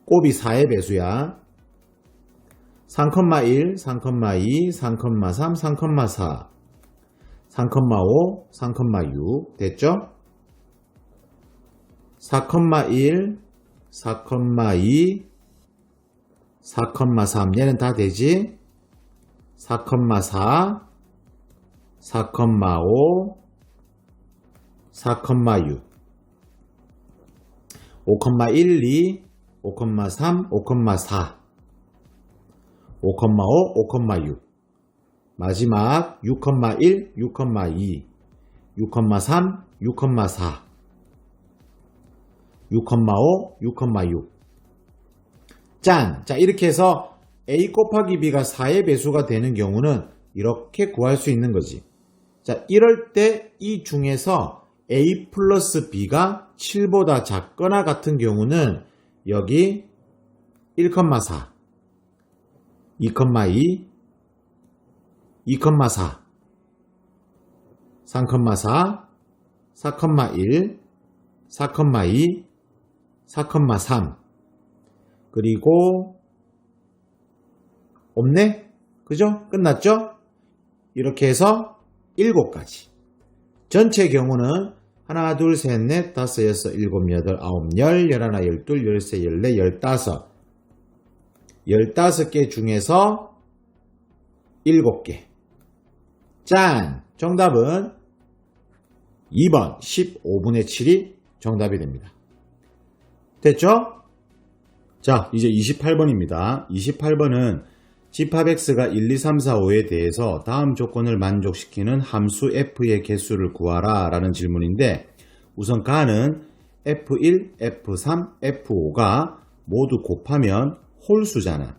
곱이 4의 배수야. 3,1, 3,2, 3,3, 3,4 3,5, 3,6 됐죠? 4,1, 4,2, 4,3 얘는 다 되지? 4,4, 4,5, 4,6 5,12, 5,3, 5,4 5,5, 5,6 마지막 6,1, 6,2 6,3, 6,4 6,5, 6,6 짠! 자, 이렇게 해서 A 곱하기 B가 4의 배수가 되는 경우는 이렇게 구할 수 있는 거지. 자, 이럴 때 이 중에서 A 플러스 B가 7보다 작거나 같은 경우는 여기 1,4, 2,2, 2,4, 3,4, 4,1, 4,2, 4,3 그리고 없네? 그죠? 끝났죠? 이렇게 해서 7가지. 전체 경우는 하나, 둘, 셋, 넷, 다섯, 여섯, 일곱, 여덟, 아홉, 열, 열하나, 열둘, 열세, 열네, 열다섯. 15개 중에서 7개. 짠! 정답은 2번 15분의 7이 정답이 됩니다. 됐죠? 자, 이제 28번입니다. 28번은 집합x가 1, 2, 3, 4, 5에 대해서 다음 조건을 만족시키는 함수 f의 개수를 구하라 라는 질문인데 우선 가는 f1, f3, f5가 모두 곱하면 홀수잖아.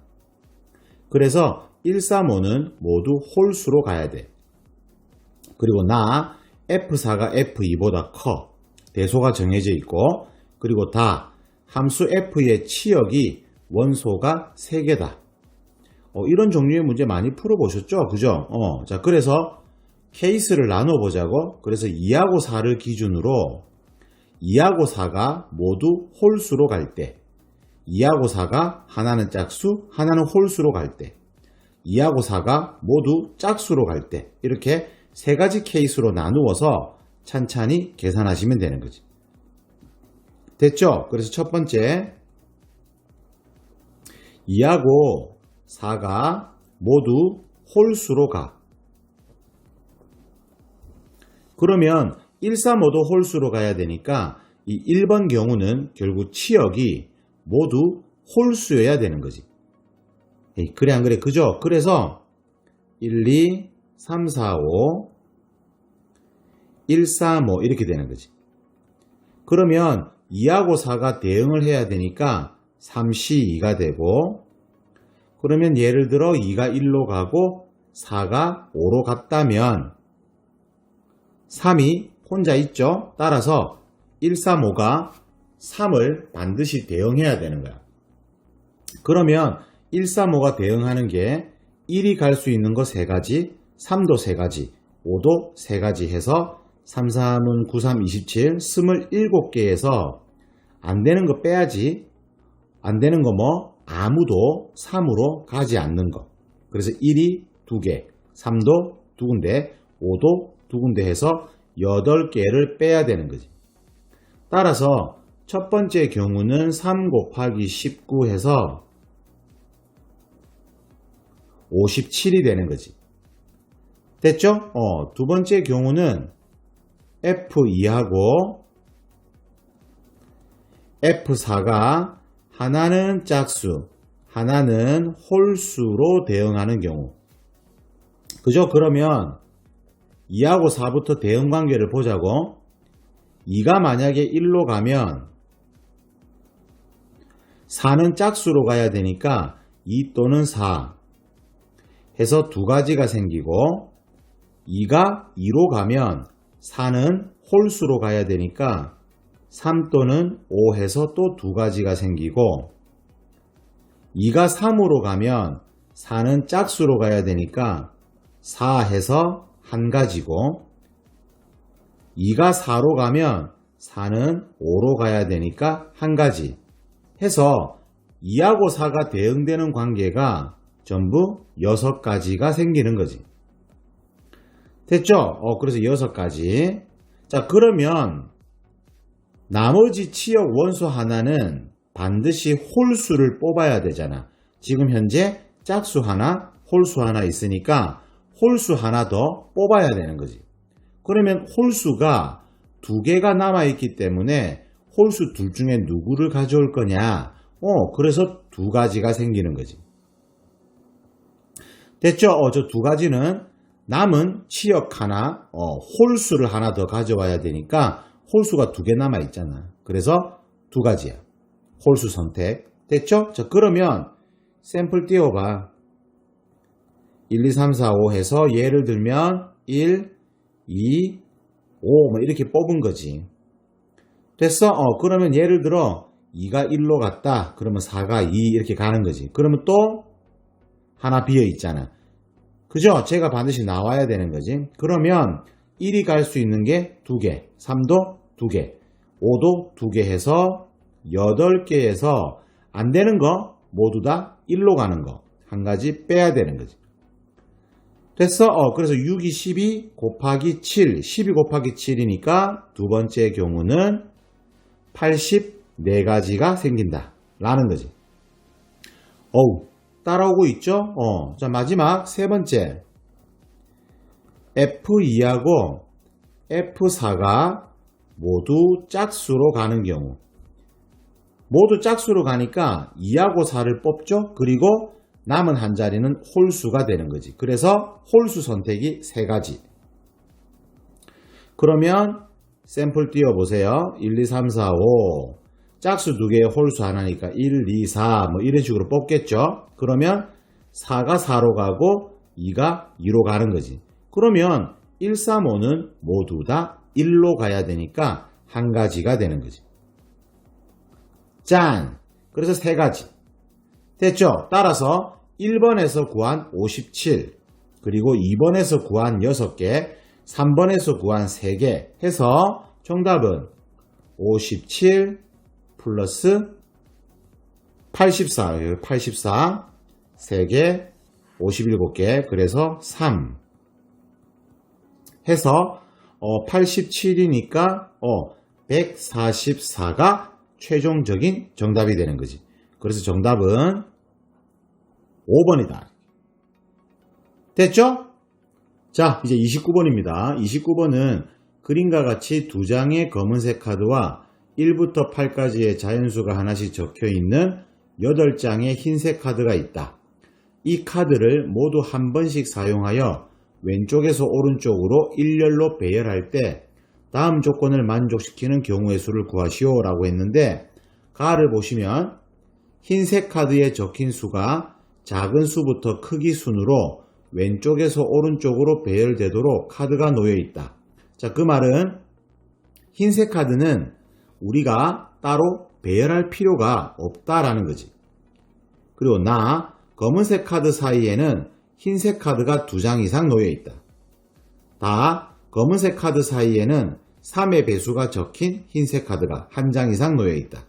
그래서 1, 3, 5는 모두 홀수로 가야 돼. 그리고 나 f4가 f2보다 커. 대소가 정해져 있고 그리고 다 함수 f의 치역이 원소가 3개다. 이런 종류의 문제 많이 풀어보셨죠? 그죠? 자, 그래서 케이스를 나눠보자고. 그래서 2하고 4를 기준으로 2하고 4가 모두 홀수로 갈 때, 2하고 4가 하나는 짝수, 하나는 홀수로 갈 때, 2하고 4가 모두 짝수로 갈 때, 이렇게 3가지 케이스로 나누어서 찬찬히 계산하시면 되는 거지. 됐죠? 그래서 첫 번째, 2하고 4가 모두 홀수로 가. 그러면 1, 3, 5도 홀수로 가야 되니까 이 1번 경우는 결국 치역이 모두 홀수여야 되는 거지. 그래 안 그래? 그죠? 그래서 1, 2, 3, 4, 5 1, 3, 5 이렇게 되는 거지. 그러면 2하고 4가 대응을 해야 되니까 3C2가 되고 그러면 예를 들어 2가 1로 가고 4가 5로 갔다면 3이 혼자 있죠? 따라서 1, 3, 5가 3을 반드시 대응해야 되는 거야. 그러면 1, 3, 5가 대응하는 게 1이 갈 수 있는 거 3가지, 3도 3가지, 5도 3가지 해서 3, 3은 9, 3, 27, 27개에서 안 되는 거 빼야지. 안 되는 거 뭐? 아무도 3으로 가지 않는 거. 그래서 1이 2개, 3도 2군데, 5도 2군데 해서 8개를 빼야 되는 거지. 따라서 첫 번째 경우는 3 곱하기 19 해서 57이 되는 거지. 됐죠? 두 번째 경우는 F2하고 F4가 하나는 짝수, 하나는 홀수로 대응하는 경우. 그죠? 그러면 2하고 4부터 대응 관계를 보자고. 2가 만약에 1로 가면 4는 짝수로 가야 되니까 2 또는 4 해서 2가지가 생기고 2가 2로 가면 4는 홀수로 가야 되니까 3 또는 5 해서 또 2가지가 생기고 2가 3으로 가면 4는 짝수로 가야 되니까 4 해서 1가지고 2가 4로 가면 4는 5로 가야 되니까 1가지 해서 2하고 4가 대응되는 관계가 전부 6가지가 생기는 거지. 됐죠? 그래서 6가지. 자, 그러면 나머지 치역 원소 하나는 반드시 홀수를 뽑아야 되잖아. 지금 현재 짝수 하나, 홀수 하나 있으니까 홀수 하나 더 뽑아야 되는 거지. 그러면 홀수가 2개가 남아있기 때문에 홀수 둘 중에 누구를 가져올 거냐? 그래서 2가지가 생기는 거지. 됐죠? 저 2가지는 남은 치역 하나, 홀수를 하나 더 가져와야 되니까 홀수가 2개 남아있잖아. 그래서 2가지야. 홀수 선택. 됐죠? 자, 그러면 샘플 띄워봐. 1, 2, 3, 4, 5 해서 예를 들면 1, 2, 5 뭐 이렇게 뽑은 거지. 됐어? 그러면 예를 들어 2가 1로 갔다. 그러면 4가 2 이렇게 가는 거지. 그러면 또 하나 비어 있잖아. 그죠? 제가 반드시 나와야 되는 거지. 그러면 1이 갈 수 있는 게 2개, 3도 2개, 5도 2개 해서 8개에서 안 되는 거 모두 다 1로 가는 거 한 가지 빼야 되는 거지. 됐어? 그래서 6이 12 곱하기 7, 12 곱하기 7이니까 두 번째 경우는 84가지가 생긴다 라는 거지. 따라오고 있죠? 자, 마지막 세 번째. F2하고 F4가 모두 짝수로 가는 경우. 모두 짝수로 가니까 2하고 4를 뽑죠? 그리고 남은 한 자리는 홀수가 되는 거지. 그래서 홀수 선택이 세 가지. 그러면 샘플 띄워보세요. 1, 2, 3, 4, 5. 짝수 두 개에 홀수 하나니까 1, 2, 4 뭐 이런 식으로 뽑겠죠. 그러면 4가 4로 가고 2가 2로 가는 거지. 그러면 1, 3, 5는 모두 다 1로 가야 되니까 한 가지가 되는 거지. 짠! 그래서 세 가지. 됐죠? 따라서 1번에서 구한 57, 그리고 2번에서 구한 6개, 3번에서 구한 3개 해서 정답은 57 플러스 84, 84, 3개, 57개, 그래서 3 해서 87이니까 144가 최종적인 정답이 되는 거지. 그래서 정답은 5번이다. 됐죠? 자, 이제 29번입니다. 29번은 그림과 같이 두 장의 검은색 카드와 1부터 8까지의 자연수가 하나씩 적혀 있는 8장의 흰색 카드가 있다. 이 카드를 모두 한 번씩 사용하여 왼쪽에서 오른쪽으로 일렬로 배열할 때 다음 조건을 만족시키는 경우의 수를 구하시오 라고 했는데, 가를 보시면 흰색 카드에 적힌 수가 작은 수부터 크기 순으로 왼쪽에서 오른쪽으로 배열되도록 카드가 놓여 있다. 자, 그 말은 흰색 카드는 우리가 따로 배열할 필요가 없다라는 거지. 그리고 검은색 카드 사이에는 흰색 카드가 2장 이상 놓여 있다. 다 검은색 카드 사이에는 3의 배수가 적힌 흰색 카드가 1장 이상 놓여 있다.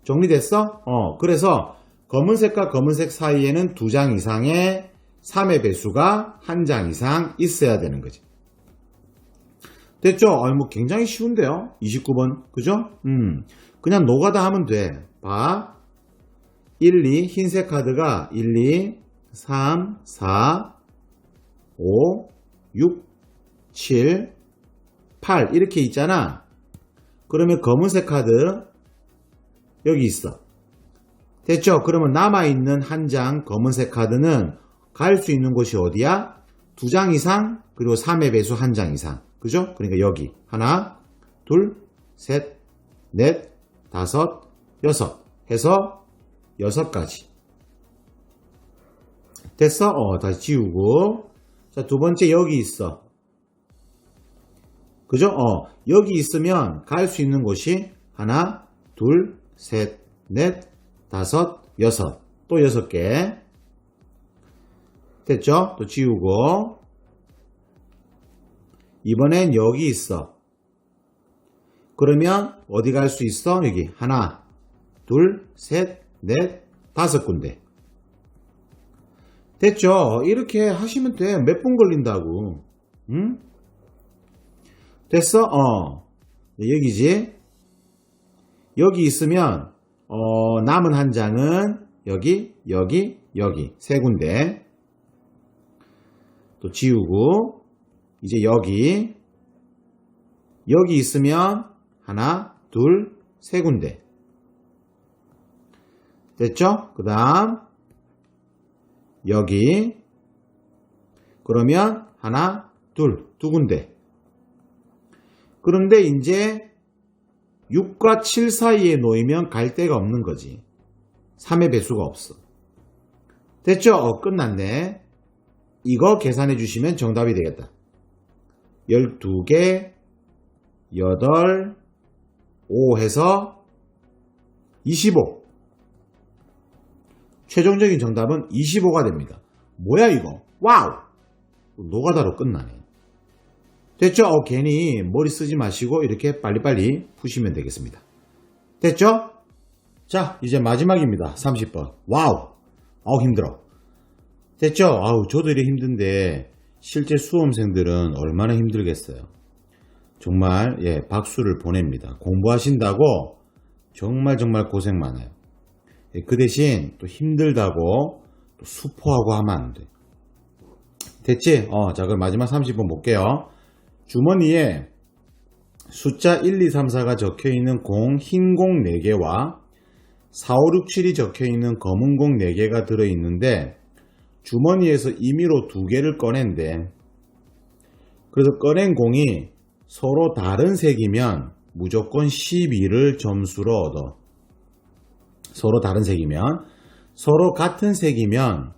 정리됐어? 그래서 검은색과 검은색 사이에는 2장 이상의 3의 배수가 1장 이상 있어야 되는 거지. 됐죠? 뭐 굉장히 쉬운데요? 29번. 그죠? 그냥 노가다 하면 돼. 봐. 1, 2, 흰색 카드가 1, 2, 3, 4, 5, 6, 7, 8 이렇게 있잖아. 그러면 검은색 카드 여기 있어. 됐죠? 그러면 남아있는 한 장 검은색 카드는 갈 수 있는 곳이 어디야? 2장 이상, 그리고 3의 배수 1장 이상. 그죠? 그러니까 여기 하나, 둘, 셋, 넷, 다섯, 여섯 해서 6가지. 됐어? 다시 지우고. 자, 두 번째 여기 있어. 그죠? 여기 있으면 갈 수 있는 곳이 하나, 둘, 셋, 넷, 다섯, 여섯. 또 6개. 됐죠? 또 지우고. 이번엔 여기 있어. 그러면 어디 갈 수 있어? 여기 하나, 둘, 셋, 넷, 5군데. 됐죠? 이렇게 하시면 돼. 몇 분 걸린다고. 응? 됐어? 여기지? 여기 있으면 남은 한 장은 여기, 여기, 여기 3군데. 또 지우고 이제 여기 있으면 하나, 둘, 3군데. 됐죠? 그 다음 여기 그러면 하나, 둘, 2군데. 그런데 이제 6과 7 사이에 놓이면 갈 데가 없는 거지. 3의 배수가 없어. 됐죠? 끝났네. 이거 계산해 주시면 정답이 되겠다. 12개, 8, 5 해서 25. 최종적인 정답은 25가 됩니다. 뭐야 이거? 와우! 노가다로 끝나네. 됐죠? 괜히 머리 쓰지 마시고 이렇게 빨리빨리 푸시면 되겠습니다. 됐죠? 자, 이제 마지막입니다. 30번. 와우! 아우 힘들어. 됐죠? 아우 저도 이래 힘든데 실제 수험생들은 얼마나 힘들겠어요. 정말 박수를 보냅니다. 공부하신다고 정말 고생 많아요. 그 대신 또 힘들다고 또 수포하고 하면 안 돼. 됐지? 자 그럼 마지막 30번 볼게요. 주머니에 숫자 1, 2, 3, 4가 적혀있는 흰 공 4개와 4, 5, 6, 7이 적혀있는 검은 공 4개가 들어있는데 주머니에서 임의로 2개를 꺼낸대. 그래서 꺼낸 공이 서로 다른 색이면 무조건 12를 점수로 얻어. 서로 다른 색이면. 서로 같은 색이면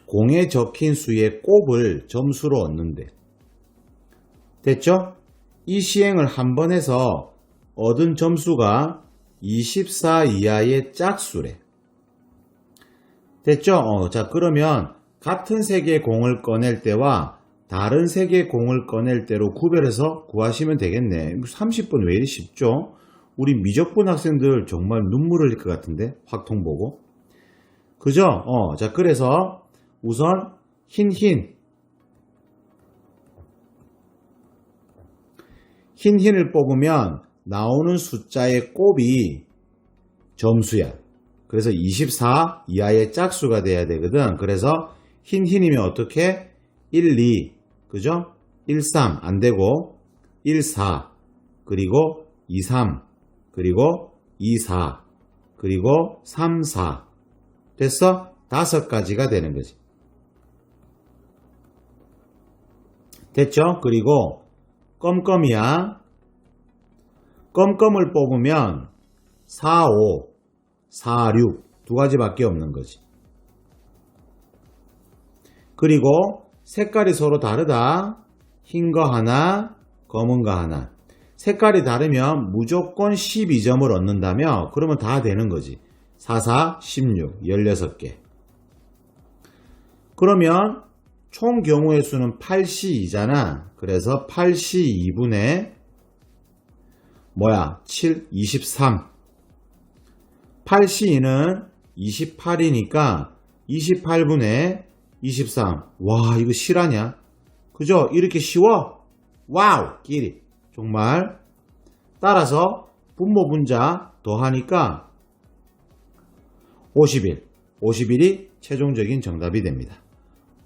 공에 적힌 수의 곱을 점수로 얻는데. 됐죠? 이 시행을 한 번 해서 얻은 점수가 24 이하의 짝수래. 됐죠? 자 그러면 같은 색의 공을 꺼낼 때와 다른 색의 공을 꺼낼 때로 구별해서 구하시면 되겠네. 30분 왜 이리 쉽죠? 우리 미적분 학생들 정말 눈물 흘릴 것 같은데 확통 보고. 그죠? 자 그래서 우선 흰을 뽑으면 나오는 숫자의 곱이 점수야. 그래서 24 이하의 짝수가 돼야 되거든. 그래서 흰이면 어떻게? 1, 2, 그죠? 1, 3 안 되고 1, 4 그리고 2, 3 그리고 2, 4 그리고 3, 4 됐어? 5가지가 되는 거지. 됐죠? 그리고 껌껌이야. 껌껌을 뽑으면 4, 5, 4, 6 2가지밖에 없는 거지. 그리고 색깔이 서로 다르다. 흰 거 하나, 검은 거 하나. 색깔이 다르면 무조건 12점을 얻는다며? 그러면 다 되는 거지. 4, 4, 16, 16개. 그러면 총 경우의 수는 8C2잖아. 그래서 8C2분의 7, 23. 8C2는 28이니까 28분의 23. 와 이거 실화냐? 그죠? 이렇게 쉬워? 와우! 끼리. 정말. 따라서 분모 분자 더하니까 51. 51이 최종적인 정답이 됩니다.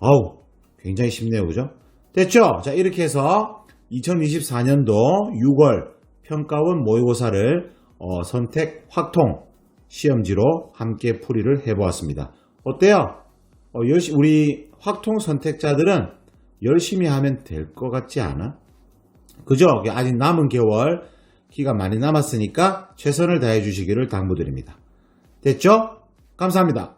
아우 굉장히 쉽네요. 그죠? 됐죠? 자 이렇게 해서 2024년도 6월 평가원 모의고사를 선택 확통 시험지로 함께 풀이를 해보았습니다. 어때요? 우리 확통 선택자들은 열심히 하면 될 것 같지 않아? 그죠? 아직 남은 개월 기간 많이 남았으니까 최선을 다해 주시기를 당부드립니다. 됐죠? 감사합니다.